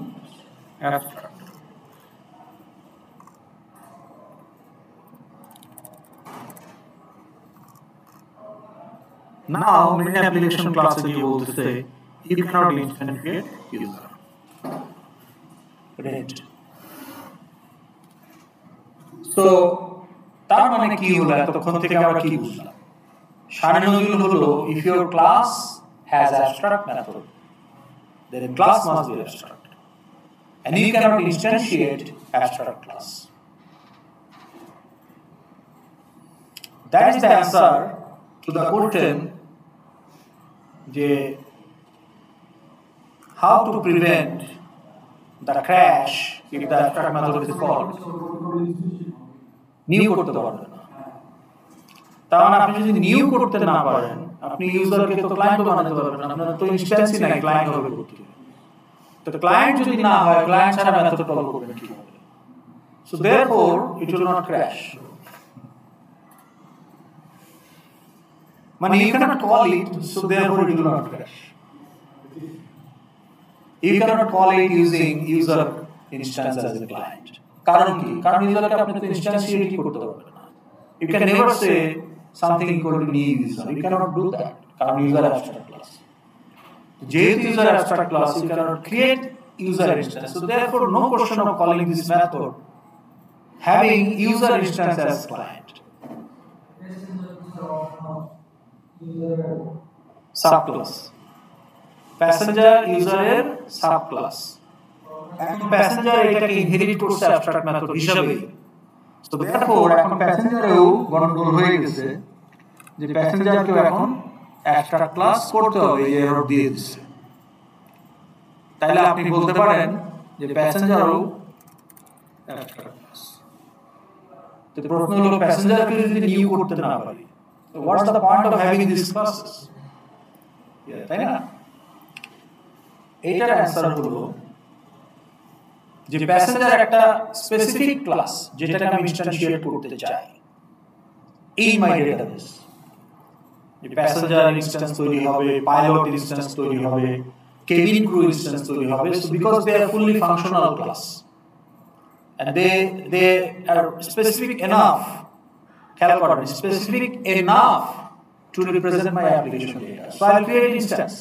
Speaker 1: abstract. Now many application classes you will say you cannot instantiate user. Great. So তার মানে কি হলো? এতক্ষণ থেকে আমরা কি বুঝলাম? সারণীগুলো হলো if your class has abstract method, then the class must be abstract, and you cannot instantiate abstract class. That is the answer to the question যে how to prevent the crash if the abstract method is called. New করতে পারবেন না, তার মানে আপনি যদি new করতে না পারেন, আপনি ইউজারকে তো ক্লায়েন্ট বানাতে পারবেন না, আপনার তো ইনস্ট্যান্সই নাই, ক্লায়েন্ট হবে করতে। তো ক্লায়েন্ট যদি না হয়, ক্লায়েন্ট ছাড়া মেথড কল করবেন কিভাবে? So therefore it will not crash. মানে you cannot call it, so therefore it will not crash. You cannot call it using user instance as a client. কারণ কি? কারণ ইউজারকে আপনি তো ইনস্ট্যান্সিয়েট করতে পারবেন না। You can never say something equal to new user. You cannot do that. কারণ user abstract class. যেহেতু user abstract class, you cannot create user instance. So therefore no question of calling this method having user instance as client. Subclass passenger ইউজারের subclass. এখন passenger এটাকে inherit করছে abstract method হিসেবে, so therefore এখন প্যাসেঞ্জারেও গন্ডগোল হয়ে গেছে যে প্যাসেঞ্জারকেও এখন অ্যাবস্ট্রাক্ট ক্লাস করতে হবে, এই এরর দিয়ে দিচ্ছে। তাইলে আপনি বলতে পারেন যে প্যাসেঞ্জারও অ্যাবস্ট্রাক্ট ক্লাস। তো প্রশ্ন হলো প্যাসেঞ্জারকে যদি নিউ করতে না পারি, so what's the point of having these classes? তাই না? এটার অ্যান্সার হলো যে প্যাসেঞ্জার একটা স্পেসিফিক ক্লাস যেটাকে আমি ইনস্ট্যান্টিয়েট করতে চাই ইন মাই ডেটাবেস। এই প্যাসেঞ্জার ইনস্ট্যান্স তৈরি হবে, পাইলট ইনস্ট্যান্স তৈরি হবে, কেবিন ক্রু ইনস্ট্যান্স তৈরি হবে, so because they are fully functional class and they are specific enough, খেয়াল করবেন, specific enough to represent my application data, so I'll create instance.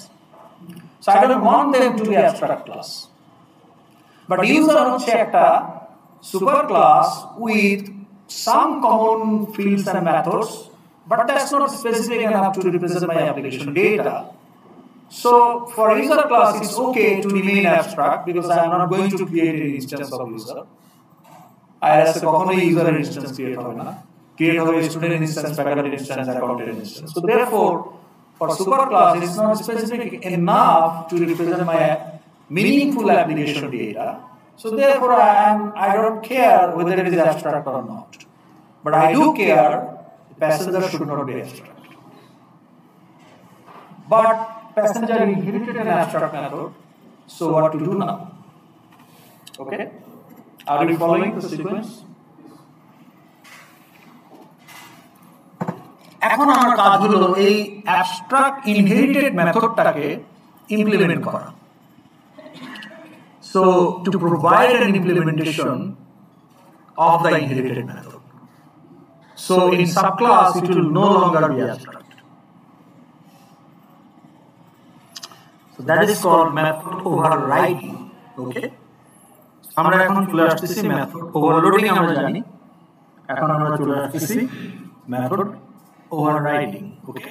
Speaker 1: So I don't want them to be abstract class, but user হচ্ছে একটা super class with some common fields and methods, but that's not specific enough to represent my application data. So for user class it's okay to remain abstract because I am not going to create an instance of user. IRS কখনোই user instance create হবে না, create হবে student instance, faculty instance, accountant instance. So therefore for superclass it's not specific enough to represent my meaningful application data. So therefore I don't care whether it is abstract or not, but I do care passenger should not be abstract. But passenger inherited an abstract method. So what to do now? Okay, are you following the sequence? এখন আমার কাজ হলো এই abstract inherited মেথডটাকে implement করা। So to provide an implementation of the inherited method. So in subclass it will no longer be abstract. So that is called method overriding. Okay. আমরা এখন চলে আসতেছি মেথড ওভারলোডিং আমরা জানি, এখন আমরা চলে আসতেছি method overriding. Okay,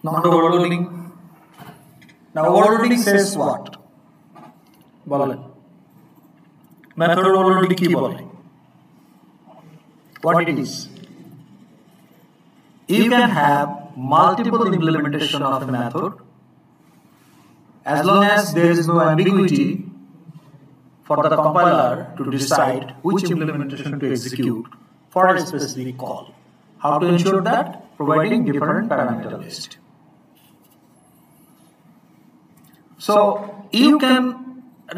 Speaker 1: not overloading. Now overloading says what? বলেন method overloading কি বলে? What it is? You can have multiple implementation of a method as long as there is no ambiguity for the compiler to decide which implementation to execute for a specific call. How to ensure that? Providing different parameter list. So you can,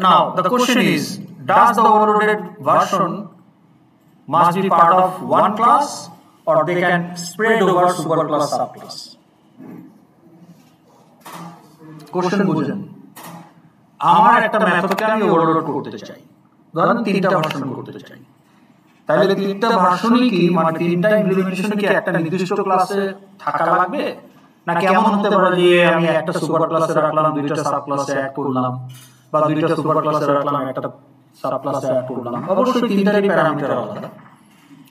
Speaker 1: now the question is, does the overloaded version must be part of one class or they can spread over superclass subclass? Question বুঝেন, আমার একটা মেথডকে আমি overload করতে চাই, ধরেন তিনটা version করতে চাই, তাহলে তিনটা ভার্সনই কি মানে তিনটা ইমপ্লিমেন্টেশন কি একটা নির্দিষ্ট ক্লাসে থাকা লাগবে, না কেমন হতে পারে যে আমি একটা সুপার ক্লাসে রাখলাম, দুইটা সাব ক্লাসে অ্যাড করলাম, বা দুইটা সুপার ক্লাসে রাখলাম, একটা সাব ক্লাসে অ্যাড করলাম? অবশ্যই তিনটারই প্যারামিটার আলাদা।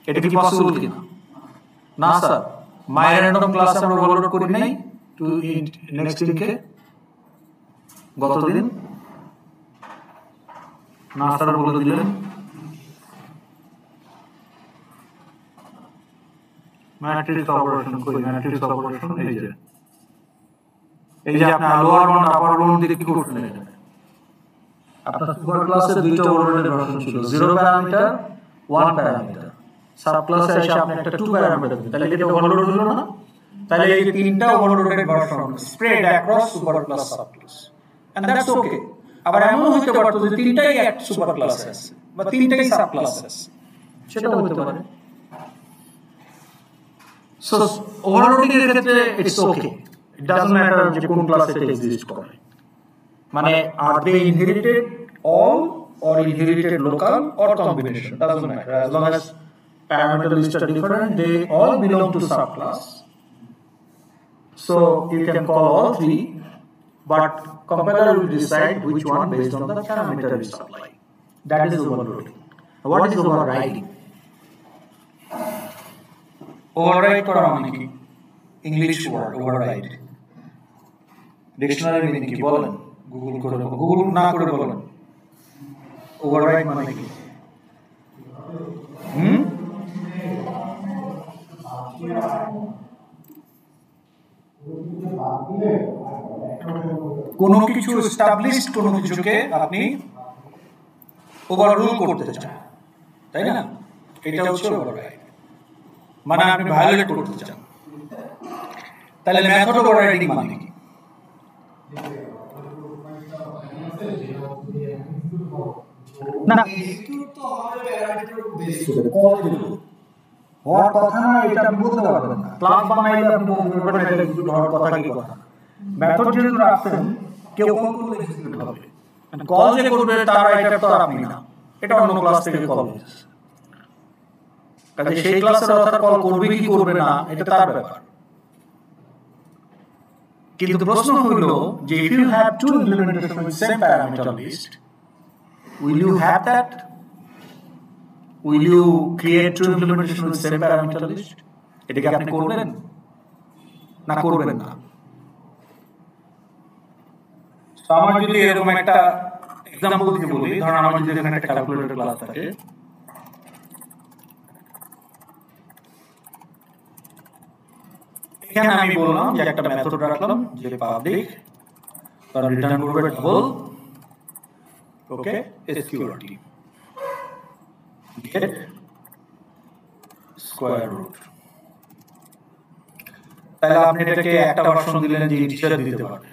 Speaker 1: এটা কি পসিবল কিনা? না স্যার, মাই র্যান্ডম ক্লাসে আমরা ওভারলোড করি নাই টু নেক্সট লিংকে গতদিন, না স্যার বলে দিলেন ম্যাট্রিক্স অপারেশন করি, ম্যাট্রিক্স অপারেশন এই যে আপনি লোয়ার বাউন্ড আপার বাউন্ড দিয়ে কি করতেন? আপনার সুপার ক্লাসে দুইটা ওভারলোডেড ভার্সন ছিল, 0 প্যারামিটার 1 প্যারামিটার। সাব ক্লাসে এসে আপনি একটা 2 প্যারামিটার দিন, তাহলে এটা ওভারলোড হলো না? তাহলে এই তিনটা overloaded version spread across super class sub class, and that's okay. আবার এমন হতে পারতো যে তিনটাই এক সুপার ক্লাসে আছে বা তিনটাই সাব ক্লাসে আছে, সেটাও হতে পারে। সো ওভারলোডিং এর ক্ষেত্রে it's okay, it doesn't matter যে কোন ক্লাসে এটা এক্সিস্ট করে, মানে are they inherited all or inherited local or combination, doesn't matter, as long as parameter lists are different, they all belong to subclass. So you can call all three, but compiler will decide which one based on the parameter we supply. That is overloading. What is overriding? Override করা মানে কি? English word override, dictionary meaning কি বলেন? Google করে, Google না করে বলেন override মানে কি? কোনো কিছু এস্টাবলিশড কোনো কিছুকে আপনি ওভাররুল করতে চান, তাই না? এটা হচ্ছে ওভাররাইড, মানে আপনি ভায়োলেট করতে চান। তাহলে মেথড ওভাররাইডিং মানে কি? না হওয়ার কথা না, এটা আপনি বলতে পারবেন না। ক্লাস বানাইলে আপনি বলতে পারবেন এটা এক্সিকিউট হওয়ার কথা কি কথা। মেথড যেহেতু রাখছেন, কেউ কল করলে এক্সিকিউট হবে, কল যে করবে তার রাইটার তো আর আপনি না, এটা অন্য ক্লাস থেকে কল হয়েছে, কাজে সেই ক্লাসের অর্থাৎ কল করবে কি করবে না এটা তার ব্যাপার। কিন্তু প্রশ্ন হইল যে if you have two implementation with same parameter list, will you have that? Will you create two implementation with same parameter list? এটা কি আপনি করবেন না করবেন না? তো আমার যদি এরকম একটা এক্সাম্পল দিয়ে বলি, ধরুন আমার যদি এখানে একটা ক্যালকুলেটর ক্লাস থাকে, এখানে আমি বললাম যে একটা মেথড রাখলাম যে পাবলিক তার রিটার্ন করবে ডাবল ওকে এসকিউআরটি গেট স্কয়ার রুট। তাহলে আপনি এটাকে একটা ভার্সন দিলেন যে ইন্টিজার দিতে পারবে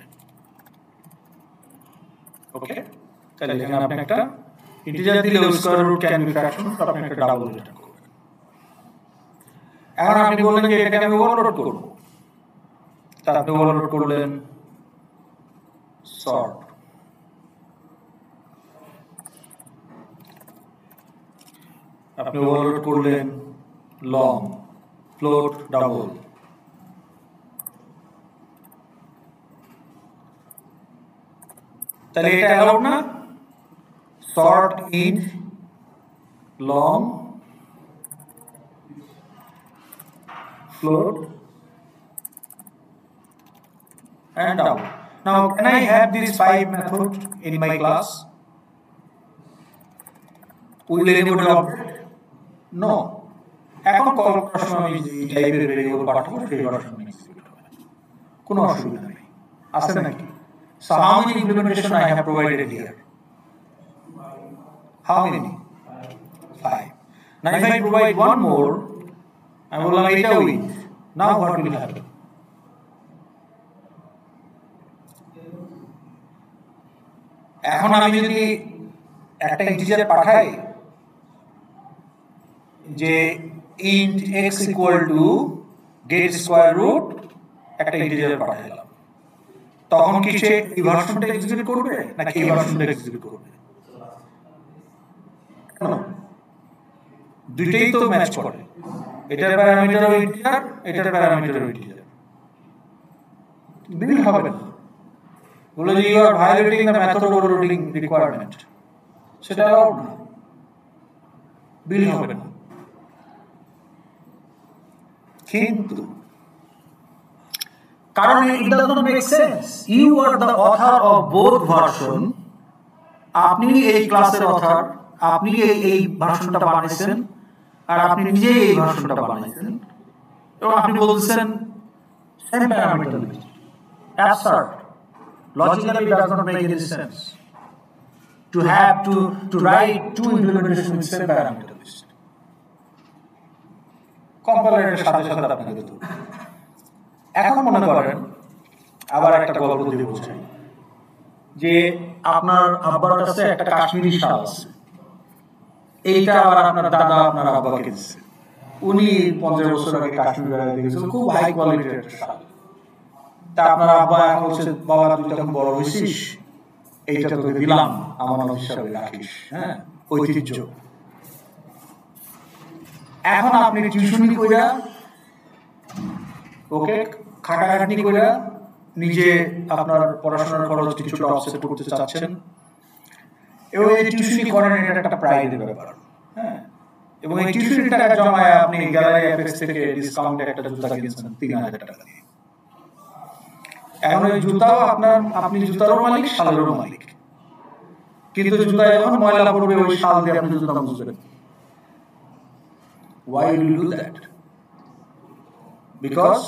Speaker 1: ওকে। তাহলে এখানে আপনি একটা ইন্টিজার দিলে square root can be fraction, আপনি একটা ডাবল রিটার্ন করবেন। এখন আপনি বললেন যে এটাকে আমি ওভারলোড করব, তা আপনি ওভারলোড করলেন সর্ট, আপনি ওভারলোড করলেন লং, ফ্লোট ডাবল, তাহলে এটা অ্যালাউড না? Sort in long float and double. Now can I have these 5 methods in my class? Will anybody object? No. এখন কল করার সময় আমি এই টাইপের ভেরিয়েবল পাঠাবো, সেই ভার্সন এক্সিকিউট হবে, কোনো অসুবিধা নেই, আছে নাকি? So how many implementation I have provided here? How many? 5. Now if I provide one more, আমি বললাম এটা with, now what will happen? এখন আমি যদি একটা ইন্টিজার পাঠাই যে int x equal to get square root, একটা ইন্টিজার পাঠাইলাম, তখন কি সে এই ভার্সনটা এক্সিকিউট করবে নাকি এই ভার্সনটা এক্সিকিউট করবে? দুইটাই তো ম্যাচ করে, এটার প্যারামিটার ইন্টিজার, এটার প্যারামিটার ইন্টিজার, বিল হবে না। বলে যে you are violating the method overloading requirement, সেটা অ্যালাউড না, বিল হবে না। কিন্তু কারণ it does not make sense, you are the author of both version, আপনি এই ক্লাসের অথর, আপনি এই ভার্সনটা বানাইছেন আর আপনি নিজেই এই ভার্সনটা বানাইছেন এবং আপনি বলছেন same parameter list. Absurd, logically it does not make any sense to have to write two implementation with same parameter list. কম্পাইলারের সাথে সাথে আপনাকে দিতে হবে। এখন মনে করেন আবার একটা গল্প দিয়ে বোঝাই যে আপনার আব্বার কাছে একটা কাশ্মীরি শাল আছে, এইটা আবার আপনার দাদা আপনার আব্বাকে দিচ্ছে, উনি 50 বছর আগে কাশ্মীর বেড়াতে গেছিল, খুব হাই কোয়ালিটির একটা শাল। তা আপনার আব্বা এখন বলছে, বাবা তুই যখন বড় হয়েছিস এইটা তোকে দিলাম আমানত হিসাবে রাখিস, হ্যাঁ ঐতিহ্য। এখন আপনি টিউশনি কইরা ওকে খাটাখাটনি কইরা নিজে আপনার পড়াশোনার খরচ কিছুটা অফসেট করতে চাচ্ছেন এবং এই টিউশনি করেন, এটা একটা প্রাইডের ব্যাপার, হ্যাঁ। এবং এই টিউশনি টাকা জমায় আপনি গ্যালারি অ্যাপেক্স থেকে ডিসকাউন্টে একটা জুতা কিনছেন 3000 টাকা দিয়ে। এখন ওই জুতাও আপনি জুতারও মালিক, শালেরও মালিক, কিন্তু জুতা যখন ময়লা পড়বে ওই শাল দিয়ে আপনি জুতা মুছবেন। Why do you do that? Because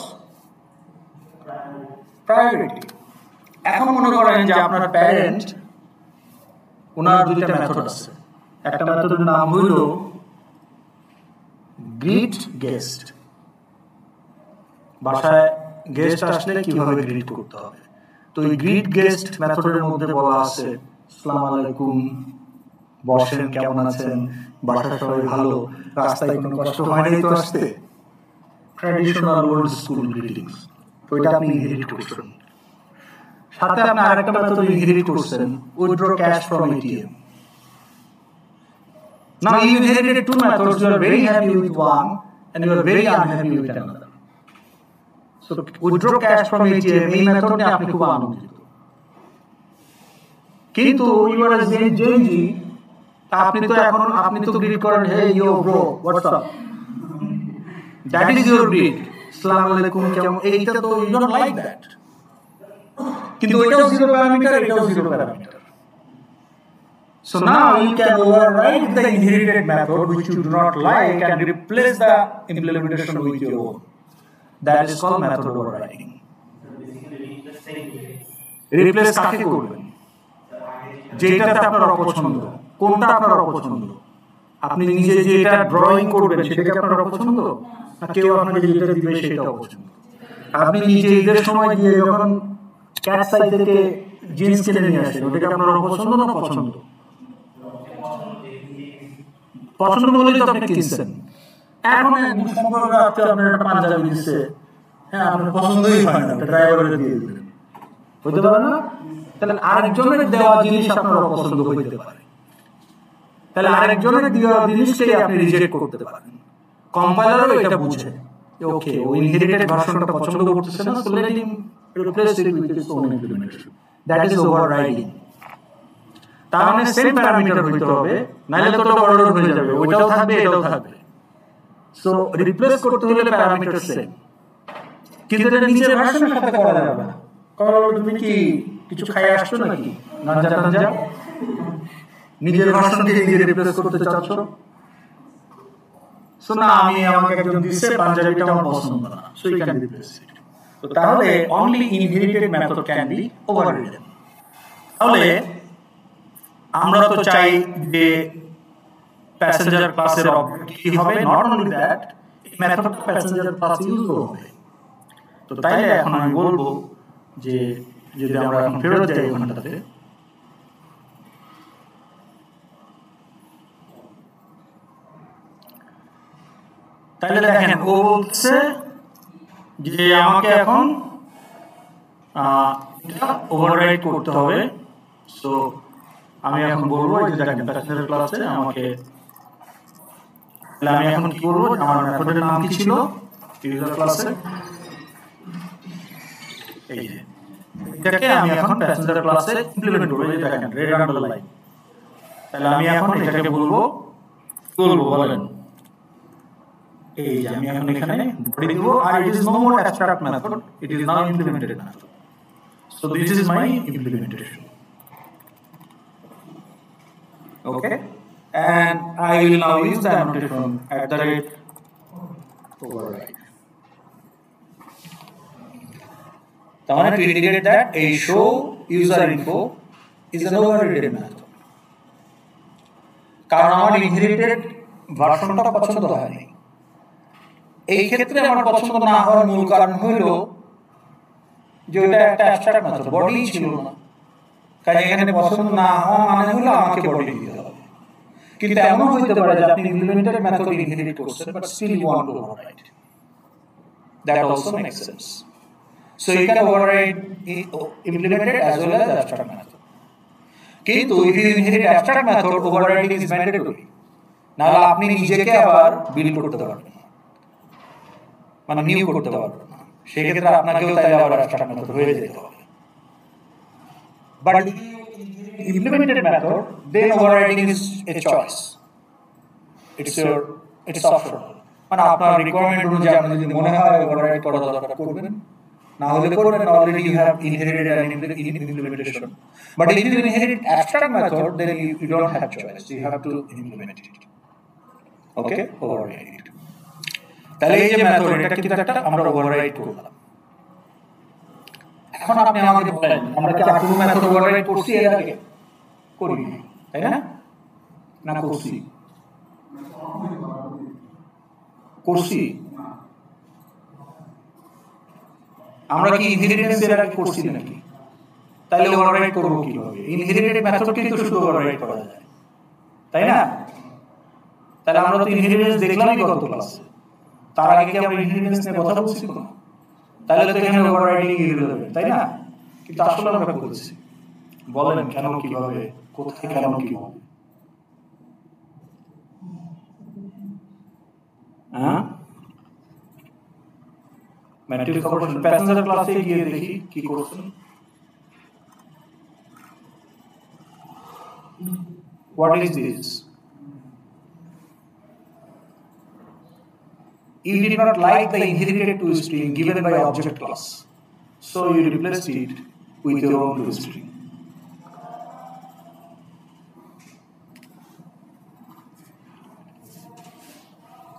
Speaker 1: priority. এখন মনে করেন যে আপনার প্যারেন্ট, ওনার দুইটা মেথড আছে, একটা মেথডের নাম হইল গ্রিট গেস্ট, বাসায় গেস্ট আসলে কিভাবে গ্রিট করতে হবে। তো এই গ্রিট গেস্ট মেথডের মধ্যে বলা আছে আসসালামু আলাইকুম, বসেন, কেমন আছেন, বাসা সবাই ভালো, রাস্তায় কোনো কষ্ট হয় নাই তো আসতে, ট্র্যাডিশনাল ওল্ড স্কুল গ্রিটিংস। তো এটা আপনি ইনহেরিট করছেন। সাথে আপনি আরেকটা মেথড ইনহেরিট করছেন, withdraw cash from ATM. Now you inherited two methods, you are very happy with one and you are very unhappy with another. So withdraw cash from ATM এই মেথডে আপনি খুব আনন্দিত, কিন্তু you are a Gen Z, আপনি তো grit করেন, hey yo bro what's up, that is your greet, আসসালামু আলাইকুম কেমন, এইটা তো you don't like that, কিন্তু এটাও জিরো প্যারামিটার, এটাও zero parameter. So now you can override the inherited method which you do not like and replace the implementation with your own. That is called method overriding. Replace কাকে করবেন? যেটাতে আপনার অপছন্দ, কোনটা আপনার অপছন্দ? আপনি নিজে যেটা ড্রয়িং করবেন সেটা কি আপনার অপছন্দ, না কেউ আপনাকে যেটা দিবে সেটা অপছন্দ? আপনি নিজে ঈদের সময় গিয়ে যখন ক্যাট সাইজ থেকে জিন্স কিনে নিয়ে আসেন, ওটা কি আপনার অপছন্দ না পছন্দ? পছন্দ বলেই তো আপনি কিনছেন। এখন আপনার একটা পাঞ্জাবি দিচ্ছে, হ্যাঁ আপনার পছন্দই হয় না, ড্রাইভারে দিয়ে দিলেন, হইতে পারে না? তাহলে আরেকজনের দেওয়া জিনিস আপনার অপছন্দ হইতে পারে, তাহলে আরেকজনের দেওয়া জিনিসকে আপনি রিজেক্ট করতে পারেন। কম্পাইলারও এটা বুঝে, ওকে ও ইনহেরিটেড ভার্সনটা পছন্দ করতেছে না, so let him replace it with his own implementation. That is overriding. তার মানে সেম প্যারামিটার হইতে হবে, নাইলে তো ওটা ওভারলোড হয়ে যাবে, ওইটাও থাকবে এটাও থাকবে। সো রিপ্লেস করতে হলে প্যারামিটার সেম, কিন্তু এটা নিচের ভার্সনের সাথে করা যাবে না। কারণ তুমি কি কিছু খাই আসছো নাকি, গাঞ্জা টাঞ্জা? নিজের ভার্সনকে নিজে রিপ্লেস করতে চাচ্ছ? সো না, আমি আমাকে একজন দিচ্ছে পাঞ্জাবিটা আমার পছন্দ না, so you can replace it. তো তাহলে only inherited method can be overridden. তাহলে আমরা তো চাই যে প্যাসেঞ্জার ক্লাসের অবজেক্ট কি হবে, নট অনলি দ্যাট এই মেথড প্যাসেঞ্জার ক্লাস ইউজ হবে। তো তাইলে এখন আমি বলবো যে যদি আমরা এখন ফেরত যাই ওখানটাতে, তাহলে দেখেন ও বলছে যে আমাকে এখন এটা ওভাররাইড করতে হবে। সো আমি এখন বলবো যে দেখেন প্যাসেঞ্জার ক্লাসে আমাকে, তাহলে আমি এখন কি করবো, আমার মেথডের নাম কি ছিল ইউজার ক্লাসে, এই যে এটাকে আমি এখন প্যাসেঞ্জার ক্লাসে ইমপ্লিমেন্ট করব। এই দেখেন রেড আন্ডারলাইন। তাহলে আমি এখন এটাকে বলবো বলেন, এই যে আমি এখন এখানে বডি দিব, আর it is no more abstract method, it is now implemented method. So this is my implementation. Okay, and I will now use the annotation @override. তার মানে to indicate that a show user info is an overridden method. কারণ আমার inherited ভার্সনটা পছন্দ হয়নি। এই ক্ষেত্রে আমার পছন্দ না হওয়ার মূল কারণ হলো যে ওটা একটা অ্যাবস্ট্রাক্ট মেথড, বডি ছিল না। কাজে এখানে পছন্দ না হওয়া মানে হলো আমাকে বডি দিতে হবে। কিন্তু এমন হইতে পারে যে আপনি ইমপ্লিমেন্টেড মেথড ইনহেরিট করছেন, but still you want to override. That also makes sense. So you can override implemented as well as abstract method. কিন্তু if you inherit abstract method, overriding is mandatory. নাহলে আপনি নিজেকে আবার build করতে পারবেন না, মানে নিউ করতে পারবেন না। সেক্ষেত্রে আপনাকেও তাহলে আবার অ্যাবস্ট্রাক্ট মেথড হয়ে যেতে হবে। But implemented method, then overriding is a choice. It's optional. মানে আপনার রিকোয়ারমেন্ট অনুযায়ী আপনি যদি মনে হয় ওভাররাইড করা দরকার করবেন, না হলে করবেন না। Already you have inherited an implementation. But if you inherit abstract method, then you don't have choice. You have to implement it. Okay, override it. তাহলে এই যে মেথড, এটা কিন্তু একটা আমরা ওভাররাইড করলাম। এখন আপনি আমাকে বলেন, আমরা কি আর কোনো মেথড ওভাররাইড করছি এর আগে? করি, তাই না? না করছি? করছি। আমরা কি ইনহেরিটেন্স এর আগে করছি নাকি? তাহলে ওভাররাইড করব কিভাবে? ইনহেরিটেড মেথডকে তো শুধু ওভাররাইড করা যায়, তাই না? তাহলে আমরা তো ইনহেরিটেন্স দেখলামই গত ক্লাসে। তার আগে কি আমরা ইনহেরিটেন্স নিয়ে কথা বলছি না? তাহলে তো এখানে ওভাররাইডিং ইররিলেভেন্ট, তাই না? কিন্তু আসলে আমরা করছি। বলেন কেন, কিভাবে, কোথায়, কেন, কিভাবে? হ্যাঁ, ম্যাট্রিক্স অপারেশন প্যাসেঞ্জার ক্লাসে গিয়ে দেখি কি করছেন। What is this? You did not like the inherited toString given by object class, so you replaced it with your own toString.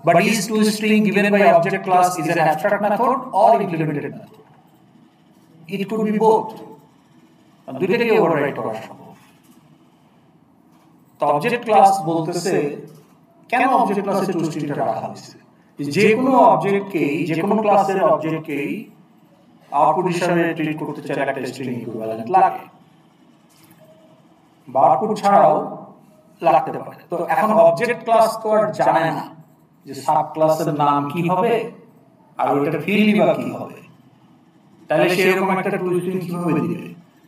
Speaker 1: but is toString given by object class is an abstract method or implemented method? It could be both. দুইটাকে overwrite করা সম্ভব। তো object class বলতেছে কেন object ক্লাসে toStringটা রাখা হয়েছে, যে কোনো অবজেক্টকেই, যে কোনো ক্লাসের অবজেক্টকেই আউটপুট হিসেবে ট্রিট করতে চাইলে একটা স্ট্রিং ইকুইভ্যালেন্ট লাগে, বা আউটপুট ছাড়াও লাগতে পারে। তো এখন অবজেক্ট ক্লাস তো আর জানে না যে সাব ক্লাসের নাম কি হবে আর ওটার ফিল্ড বা কি হবে, তাহলে সেরকম একটা toString কিভাবে দিবে?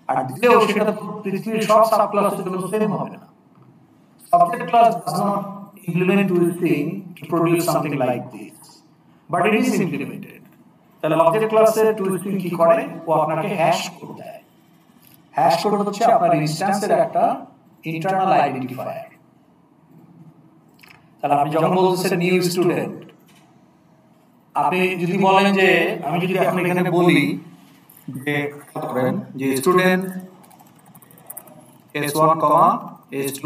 Speaker 1: আর দিলেও সেটা তো পৃথিবীর সব সাব ক্লাসের জন্য সেম হবে না। Object class does not implement toString to produce something like this, but it is implemented. তাহলে অবজেক্ট ক্লাসের toString কি করে? ও আপনাকে হ্যাশ কোড দেয়। হ্যাশ কোড হচ্ছে আপনার ইনস্ট্যান্সের একটা ইন্টারনাল আইডেন্টিফায়ার। তাহলে আপনি যখন বলতেছেন নিউ স্টুডেন্ট, আপনি যদি বলেন যে, আমি যদি এখন এখানে বলি যে স্টুডেন্ট S1, S2,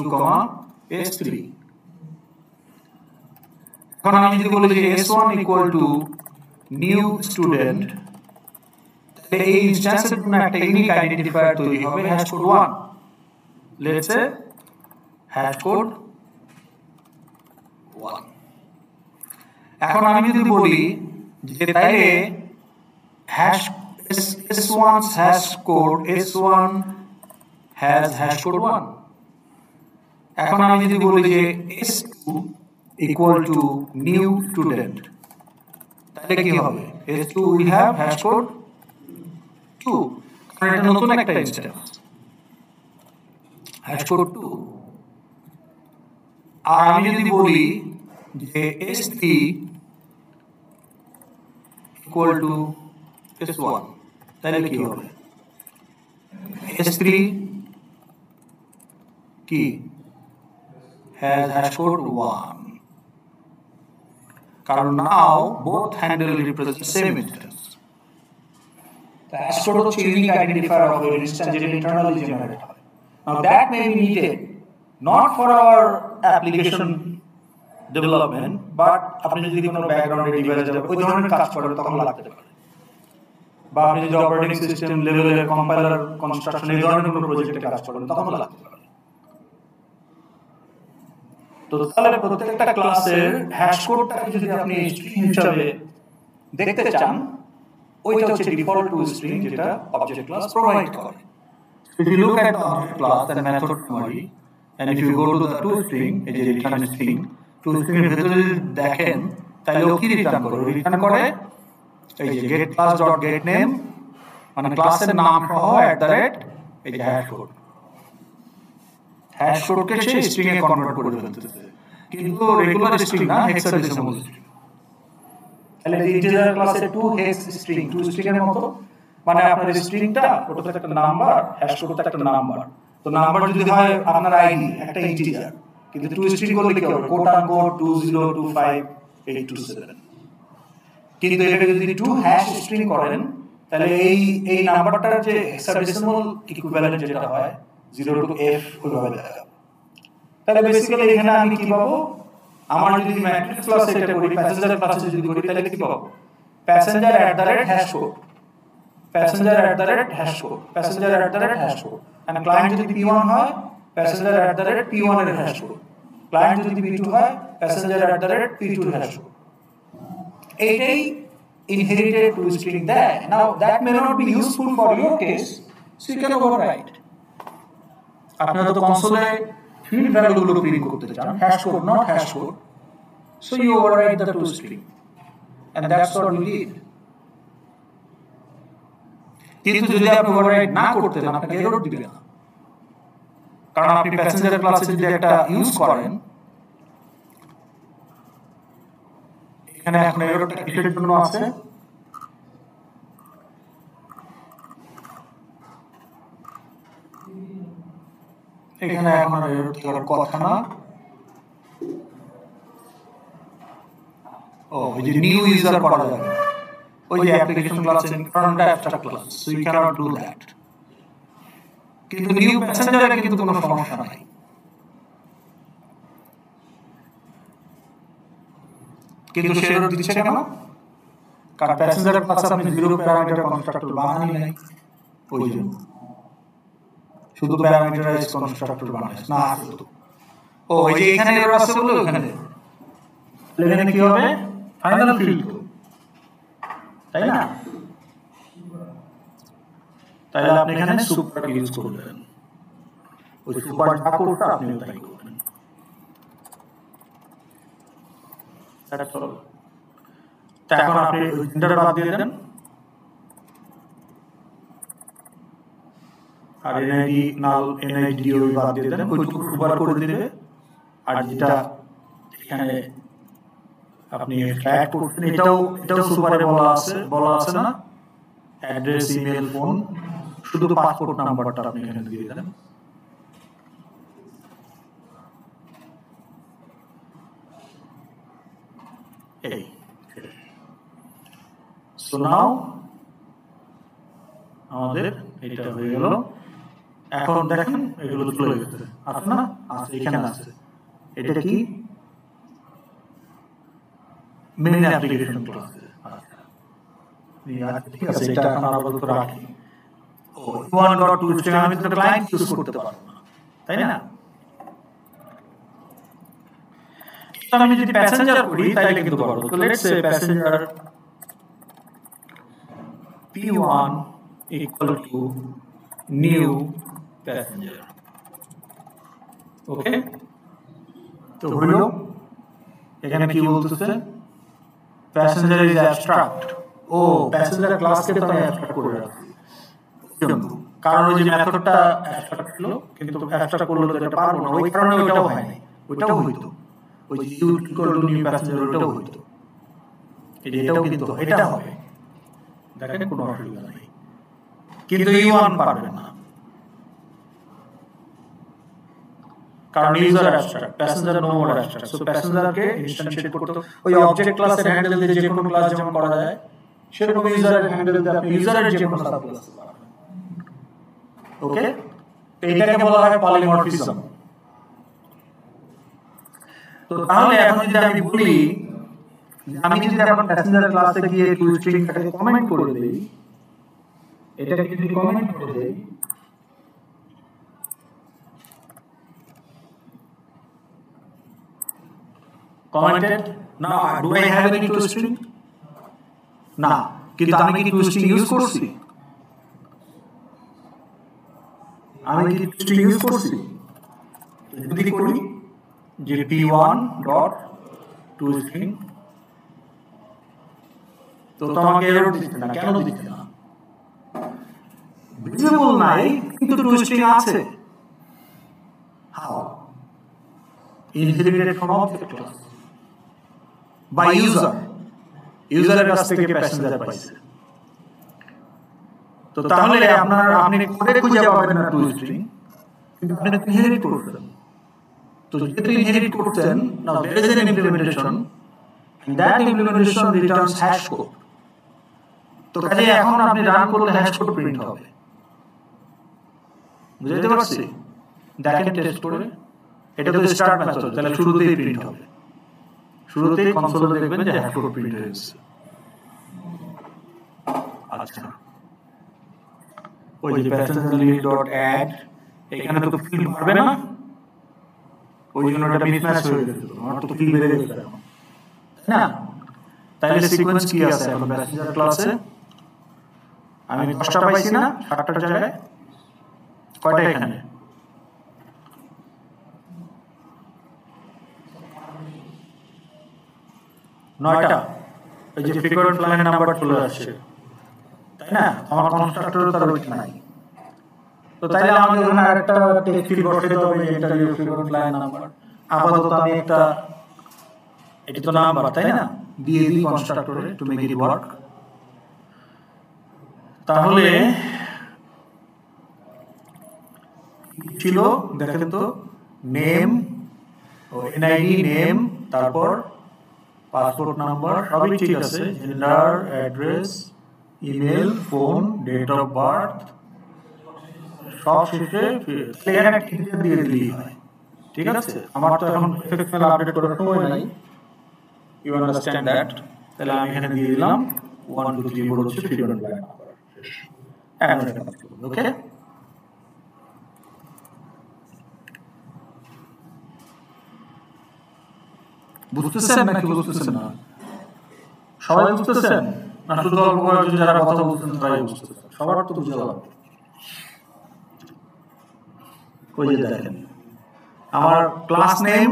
Speaker 1: S3, এখন আমি যদি বলি যে S1 equal to new student, তাহলে এই ইনস্ট্যান্সের জন্য একটা ইউনিক আইডেন্টিফায়ার তৈরি হবে hash code 1, let's say hash code 1। এখন আমি যদি বলি যে তাইলে hash S1 hash code S1 has hash code 1, এখন আমি যদি বলি যে S2 equal to new student, তাহলে কি হবে? S2 will have hash code 2, কারণ এটা নতুন একটা ইনস্ট্যান্স, hash code 2। আর আমি যদি বলি যে S3 equal to S1, তাহলে কি হবে? S3 কি has hash code 1, কারণ now both handle represent the same instance. The hash code হচ্ছে unique identifier of your instance যেটা internally generated হয়। Now that may be needed not for our application development, but আপনি যদি কোনো ব্যাকগ্রাউন্ডে ডিভাইসে ওই ধরনের কাজ করেন তখন লাগতে পারে, বা আপনি যদি অপারেটিং সিস্টেম লেভেলের কম্পাইলার কনস্ট্রাকশন এই ধরনের কোনো প্রজেক্টে কাজ করেন তখন লাগতে পারে। তো তাহলে প্রত্যেকটা ক্লাসের হ্যাশ কোডটাকে যদি আপনি স্ট্রিং হিসেবে দেখতে চান, ওইটা হচ্ছে ডিফল্ট toString যেটা অবজেক্ট ক্লাস প্রোভাইড করে। If you look at the object class and method summary, and if you go to the toString, এই যে রিটার্ন স্ট্রিং, toString এর ভিতরে যদি দেখেন তাহলে ও কি রিটার্ন করে? রিটার্ন করে এই যে get class dot get name, মানে ক্লাসের নাম সহ এই যে হ্যাশ কোড, হ্যাশ কোডকে সে স্ট্রিং এ কনভার্ট করে ফেলতেছে, কিন্তু রেগুলার স্ট্রিং না, হেক্সাডেসিমাল স্ট্রিং। তাহলে ইন্টিজার ক্লাসে 2 হেক্স স্ট্রিং, toString এর মতো, মানে আপনার স্ট্রিংটা ওটাতে একটা নাম্বার, হ্যাশ কোডটা একটা নাম্বার। তো নাম্বার যদি হয় আপনার আইডি একটা ইন্টিজার, কিন্তু toString করলে কি হবে? কোট আন কোট 2025827। কিন্তু এটাকে যদি 2 হ্যাশ স্ট্রিং করেন তাহলে এই নাম্বারটার যে হেক্সাডেসিমাল ইকুইভ্যালেন্ট যেটা হয় 0 to f ওইভাবে দেখাবো। তাহলে বেসিক্যালি এখানে আমি কি পাবো? আমার যদি ম্যাট্রিক্স ক্লাসে এটা করি, প্যাসেঞ্জার ক্লাসে যদি করি, তাহলে কি পাবো? Passenger @hash code, passenger @hash code, passenger @hash code, and client যদি p1 হয় প্যাসেঞ্জার @p1 এর হ্যাশ কোড, ক্লায়েন্ট যদি p2 হয় প্যাসেঞ্জার @p2 এর হ্যাশ কোড। এইটাই inherited toString দেয়। Now that may not be useful for your case, so you can override. আপনারা তো কনসোলে ফিল্ড ভ্যালুগুলো প্রিন্ট করতে চান, hash code not hash code, so you override the toString, and that's what we did. কিন্তু যদি আপনি override না করতে চান আপনাকে এরর দিবে না, কারণ আপনি প্যাসেঞ্জার ক্লাসে যদি একটা ইউজ করেন, এখানে এখন এররটা কিসের জন্য আছে? এখানে এখন আর এরর থাকার কথা না। ওই যে নিউ ইউজার করা যাবে, ওই যে অ্যাপ্লিকেশন ক্লাস কারণটা abstract class, so you can't do that. কিন্তু নিউ প্যাসেঞ্জারে কিন্তু কোনো সমস্যা নাই। কিন্তু সে এরর দিচ্ছে কেন? কারণ প্যাসেঞ্জারের ক্লাসে আপনি জিরো প্যারামিটার কনস্ট্রাক্টর বানানি নাই, ওই জন্য শুধু প্যারামিটারাইজ কনস্ট্রাক্টর বানাইস না। কিন্তু ও এই যে এখানে এরর আছে বলে ওখানে এখানে কি হবে? ফাইনাল ফিল্ড, তাই না? তাহলে আপনি এখানে সুপার ইউজ করবেন, ওই সুপার যা কোডটা আপনিও তাই করবেন। তা এখন আপনি জেন্ডার বাদ দিয়ে দেন, আর এনআইডি নাল এনআইডিও বাদ দিয়ে দেন, ওইটুকু সুপার করে দিবে। আর যেটা এখানে আপনি অ্যাড করতেন এটাও সুপারে বলা আছে না, অ্যাড্রেস, ইমেল, ফোন, শুধু পাসপোর্ট নাম্বারটা আপনি এখানে দিয়ে দেন। এই সো নাও আমাদের এটা হয়ে গেল। এখন দেখেন এগুলো চলে গেছে, আছে না? আছে, এখানে আছে। এটা কি? Main application class. ঠিক আছে, এটা এখন আপাতত রাখি। one.toString আমি তো ক্লায়েন্ট ইউজ করতে পারবো না, তাই না? আমি যদি প্যাসেঞ্জার করি তাহলে কিন্তু পারবো। তো let's say passenger P1 equal to new passenger. Okay, তো হলো এখানে কি বলতেছে? Passenger is abstract. ও, প্যাসেঞ্জার ক্লাসকে তো আমি অ্যাবস্ট্রাক্ট করে রাখছি, কারণ ওই যে মেথডটা অ্যাবস্ট্রাক্ট ছিল, কিন্তু অ্যাবস্ট্রাক্ট করলে তো এটা পারবো না, ওই কারণে ওইটাও হয় নাই। ওইটাও হইতো, ওই যে you equal to new passenger, ওইটাও হইতো। এটাও কিন্তু এটা হবে, দেখেন কোনো অসুবিধা নেই। কিন্তু ইউ1 পারবেন না, কারণ user abstract, passenger no more abstract. So প্যাসেঞ্জারকে ইনস্ট্যান্সিয়েট করতে ওই অবজেক্ট ক্লাসের হ্যান্ডেল দিয়ে যে কোনো ক্লাস যেমন করা যায়, সেরকম ইউজারের হ্যান্ডেল দিয়ে আপনি ইউজারের যে কোনো সাব ক্লাস পাবেন। ওকে, এটাকে বলা হয় পলিমরফিজম। তো তাহলে এখন যদি আমি বলি, আমি যদি এখন প্যাসেঞ্জার ক্লাসে গিয়ে টুস্ট্রিংটাকে কমেন্ট করে দেই, এটাকে যদি কমেন্ট করে দেই, commented. Now, do I have any toString? না, কিন্তু আমি কি toString ইউজ করছি? আমি কি toString ইউজ করছি? যদি করি যে p1.toString, তো তোমাকে এরর দিচ্ছে না। কেন দিচ্ছে না? ভিজিবল নাই, কিন্তু toString আছে। How? Inherited from object class by user, ইউজারের কাছ থেকে প্যাসেঞ্জার পাইছে। তো তাহলে আপনি কোডে খুঁজে পাবেন না toString, কিন্তু আপনি ইনহেরিট করতেন। তো যেহেতু ইনহেরিট করতেন, নাও there is an implementation and that implementation returns hash code. তো কাজে এখন আপনি রান করলে হ্যাশ কোড প্রিন্ট হবে। বুঝতে পারছি? দেখেন টেস্ট করে, এটা তো স্টার্ট মেথড, তাহলে শুরুতেই প্রিন্ট হবে। শুরুতেই কনসোলে দেখবেন যে হ্যাশ কোড প্রিন্ট হয়েছে। আচ্ছা, ওই যে passenger.add, এখানে তো ফিল্ড পারবে না, ওই জন্য এটা মিসম্যাচ হয়ে গেছে। আমার তো ফিল্ড বেড়ে গেছে না। তাহলে সিকোয়েন্স কি আছে এখন প্যাসেঞ্জার ক্লাসে? আমি 10টা পাইছি না, 7টার জায়গায় কয়টা এখানে? 9টা। এই যে ফ্রিকোয়েন্ট লাইন নাম্বার চলে আসছে, তাই না? আমার কনস্ট্রাক্টর তার ওইটা নাই। তো তাইলে আমাকে ওখানে আরেকটা টেক্সট ফিল্ড বসাতে হবে, ইন্টারভিউ ফ্রিকোয়েন্ট লাইন নাম্বার। আপাতত আমি একটা, এটা তো নাম্বার, তাই না, দিয়ে দিই কনস্ট্রাক্টরে টু মেক ইট ওয়ার্ক। তাহলে ছিল দেখেন তো, নেম, এনআইডি নেম, তারপর পাসপোর্ট নাম্বার, সবই ঠিক আছে, gender, address, email, phone, date of birth, সব শেষে এখানে একটা ইন্টার দিয়ে দিলেই হয়। ঠিক আছে, আমার তো এখন এফএক্সএল আপডেট করার সময় নাই, ইউ আন্ডারস্ট্যান্ড দ্যাট? তাহলে আমি এখানে দিয়ে দিলাম 1 2 3 4 হচ্ছে ফ্রিডম লাইন। এখন এটা কাজ করবে। ওকে, বুঝতেছেন নাকি বুঝতেছেন না? সবাই বুঝতেছেন না শুধু অল্প কয়েকজন যারা কথা বলছেন তারাই বুঝতেছেন? সবার তো বুঝতে হবে। ওই যে দেখেন আমার ক্লাস নেম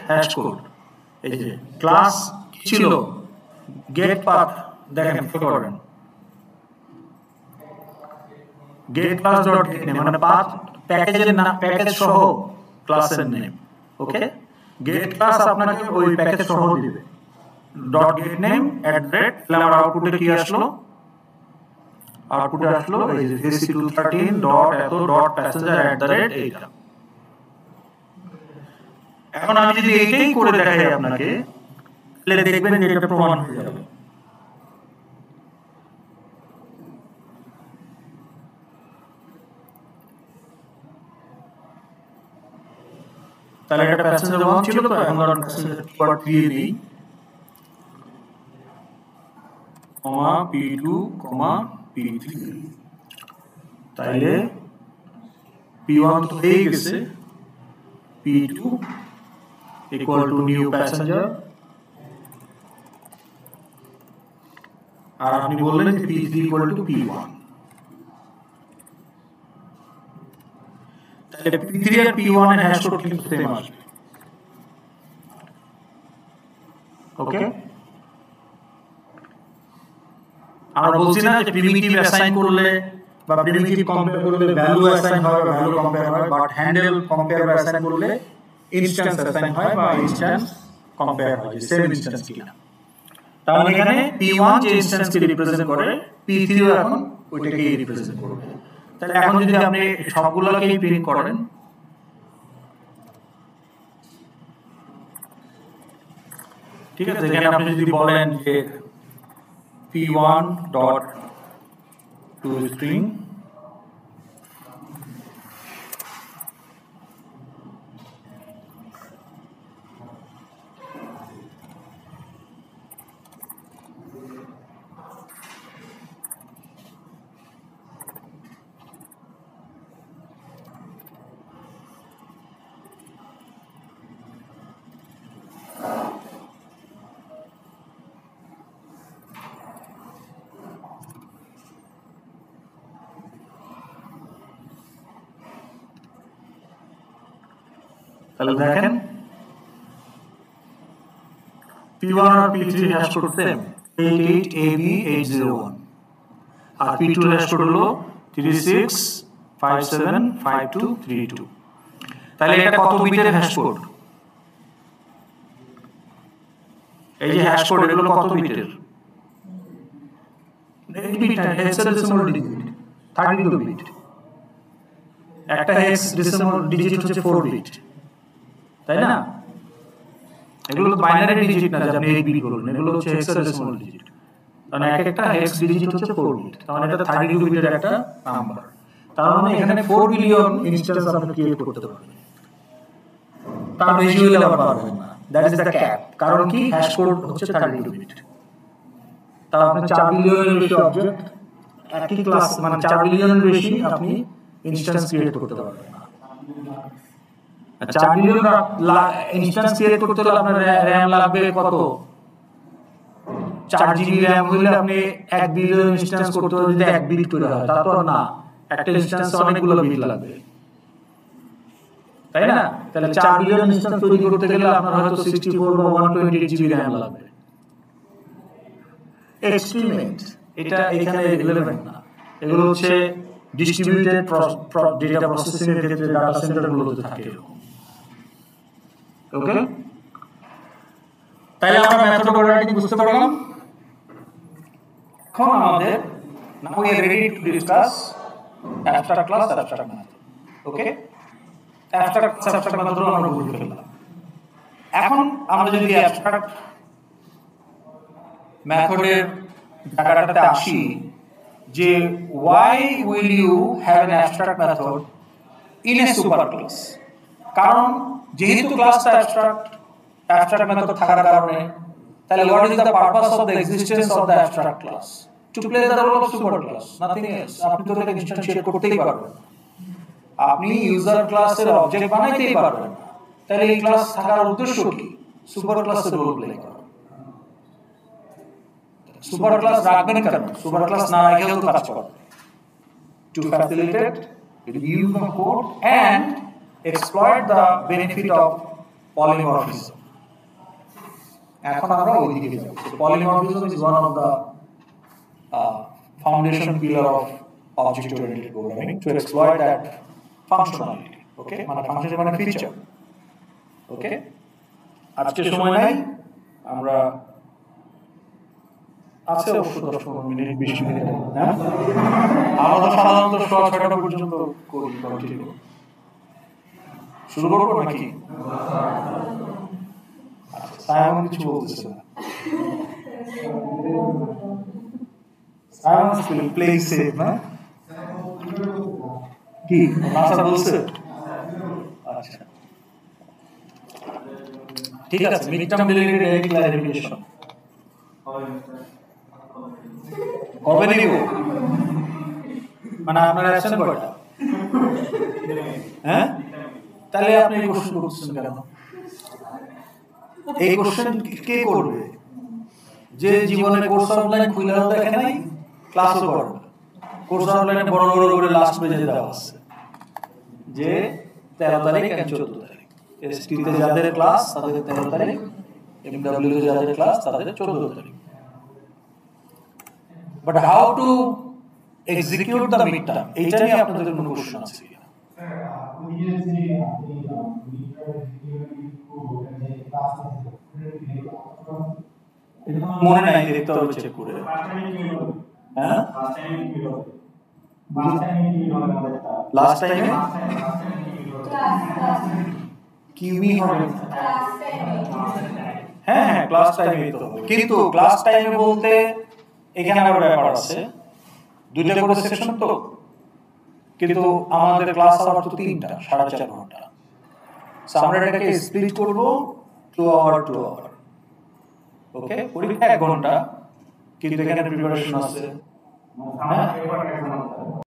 Speaker 1: @hash code, এই যে ক্লাস ছিল গেট পাথ, দেখেন ফলো করেন get class dot get name মানে পাথ প্যাকেজের নাম, প্যাকেজ সহ ক্লাসের নেম। ওকে, গেট ক্লাস আপনাকে ওই প্যাকেজ সহ দিবে ডট গেট নেম তাহলে আমার আউটপুটে কি আসলো? আউটপুটে আসলো এই যে ac213 ডট এত ডট প্যাসেঞ্জার এইটা। এখন আমি যদি এইটাই করে দেখাই আপনাকে, তাহলে দেখবেন যে এটা প্রমাণ হয়ে যাবে। তাহলে এটা প্যাসেঞ্জার 1 ছিল, তো এখন ধরুন প্যাসেঞ্জার 2 দিই, কমা p2 কমা p3, তাইলে p1 তো হয়ে গেছে, p2 equal to new passenger, আর আপনি বললেন যে p3 equal to p1, তাহলে p3 আর p1 এর হ্যাশ কোড কিন্তু সেম আসবে। ওকে, আমরা বলছি না যে প্রিমিটিভ অ্যাসাইন করলে বা প্রিমিটিভ কম্পেয়ার করলে ভ্যালু অ্যাসাইন হয় বা ভ্যালু কম্পেয়ার হয়, বাট হ্যান্ডেল কম্পেয়ার বা অ্যাসাইন করলে ইনস্ট্যান্স অ্যাসাইন হয় বা ইনস্ট্যান্স কম্পেয়ার হয়, সেম ইনস্ট্যান্স কিনা। তাহলে এখানে p1 যে ইনস্ট্যান্সকে রিপ্রেজেন্ট করে, p3 ও এখন ওইটাকেই রিপ্রেজেন্ট করবে। তাহলে এখন যদি আপনি সবগুলোকেই প্রিন্ট করেন, ঠিক আছে, এখানে আপনি যদি বলেন যে p1 ডট টু স্ট্রিং তাহলে দেখেন p1 আর p3 hash code same 88AB801, আর p2 হ্যাশ কোড হলো 36575232। তাহলে এটা কত বিটের হ্যাশ কোড? এই যে হ্যাশ কোড এগুলো কত বিটের? 8 বিট হেক্সাডেসিমাল ডিজিট, 32 বিট। একটা হেক্সাডেসিমাল ডিজিট হচ্ছে 4 বিট, তাই না? এগুলো তো বাইনারি ডিজিট না যে আপনি 8 বিট বলবেন, এগুলো হচ্ছে হেক্সাডেসিমাল ডিজিট, কারণ এক একটা হেক্স ডিজিট হচ্ছে 4 বিট, তার মানে এটা 32 বিটের একটা নাম্বার। তার মানে এখানে 4 বিলিয়ন ইনস্ট্যান্স আপনি ক্রিয়েট করতে পারবেন, তার বেশি হলে আবার পারবেন না। That is the cap. কারণ কি? হ্যাশ কোড হচ্ছে 32 বিট। তার আপনি 4 বিলিয়নের বেশি অবজেক্ট একই ক্লাস, মানে 4 বিলিয়নের বেশি আপনি ইনস্ট্যান্স ক্রিয়েট করতে পারবেন না। 4 বিলিয়ন ইনস্ট্যান্স ক্রিয়েট করতে হলে আপনার র‍্যাম লাগবে কত? 4 জিবি র‍্যাম হলে আপনি 1 বিলিয়ন ইনস্ট্যান্স করতে হলে যদি 1 বিট করে হয়, তা তো না, একটা ইনস্ট্যান্স অনেকগুলো বিট লাগবে, তাই না? তাহলে 4 বিলিয়ন ইনস্ট্যান্স তৈরি করতে গেলে আপনার হয়তো 64 বা 128 জিবি র‍্যাম লাগবে। এক্সপেরিমেন্ট, এটা এখানে রিলেভেন্ট না। এগুলো হচ্ছে ডিস্ট্রিবিউটেড ডেটা প্রসেসিং এর ক্ষেত্রে ডাটা সেন্টারগুলোতে থাকে এরকম। ওকে, তাহলে আমরা মেথড ওভাররাইডিং বুঝতে পারলাম। এখন আমাদের now we are ready to discuss abstract class, abstract method. Okay, abstract method আমরা বুঝে ফেললাম। এখন আমরা যদি অ্যাবস্ট্রাক্ট মেথডের জায়গাটাতে আসি, যে why will you have an abstract method in a super class? কারণ যেহেতু ক্লাসটা অ্যাবস্ট্রাক্ট মেথড থাকার কারণে তাহলে what is the purpose of the existence of the abstract class? To play the role of super class, nothing else. আপনি তো এটাকে ইনস্ট্যান্সিয়েট করতেই পারবেন না, আপনি ইউজার ক্লাসের অবজেক্ট বানাইতেই পারবেন না, তাহলে এই ক্লাস থাকার উদ্দেশ্য কি? সুপার ক্লাসের রোল প্লে করা। সুপার ক্লাস রাখবেন কেন? সুপার ক্লাস না রেখেও তো কাজ করবে। To facilitate reuse of code and exploit the benefit of polymorphism. এখন আমরা ওইদিকে যাব। Polymorphism is one of the foundation pillar of object-oriented programming to exploit that functionality. Okay, মানে ফাংশন মানে ফিচার। ওকে, আজকে সময় নাই, আমরা আছে অবশ্য 10-15 মিনিট 20 মিনিট। হ্যাঁ, আমরা সাধারণত 6:30 পর্যন্ত করি কন্টিনিউ। শুরু করবো নাকি? সায়মন কিছু বলতেছে না। সায়মন স্কুল প্লে সেফ না কি নাসা বলছে? আচ্ছা ঠিক আছে, মিড টার্ম রিলেটেড ক্লারিফিকেশন কবে নিব? মানে আপনার অ্যাকশন কয়টা? হ্যাঁ, তাহলে আপনি এই কোশ্চেন করছেন কেন? এই কোশ্চেন কে করবে? যে জীবনে কোর্স অনলাইন খুলেও দেখে নাই, ক্লাসও করে না। কোর্স অনলাইনে বড় বড় করে লাস্ট পেজে দেওয়া আছে যে 13 তারিখ আর 14 তারিখ, এসটিতে যাদের ক্লাস তাদের 13 তারিখ, এমডব্লিউ তে যাদের ক্লাস তাদের 14 তারিখ। But how to execute the mid term, এইটা নিয়ে আপনাদের কোনো কোশ্চেন আছে কি? মনে নাই, দেখতে হবে চেক করে। হ্যাঁ, লাস্ট টাইমে কিউমি হবে। হ্যাঁ হ্যাঁ, ক্লাস টাইমে তো হবে, কিন্তু ক্লাস টাইমে বলতে এখানে আবার ব্যাপার আছে, দুইটা করে সেকশন তো, কিন্তু আমাদের ক্লাস আবার তো 3টা, 4.5 ঘন্টা। আমরা এটাকে স্প্লিট করব 2 আওয়ার 2 আওয়ার। ওকে, পরীক্ষা 1 ঘন্টা, কিন্তু এখানে প্রিপারেশন আছে। হ্যাঁ,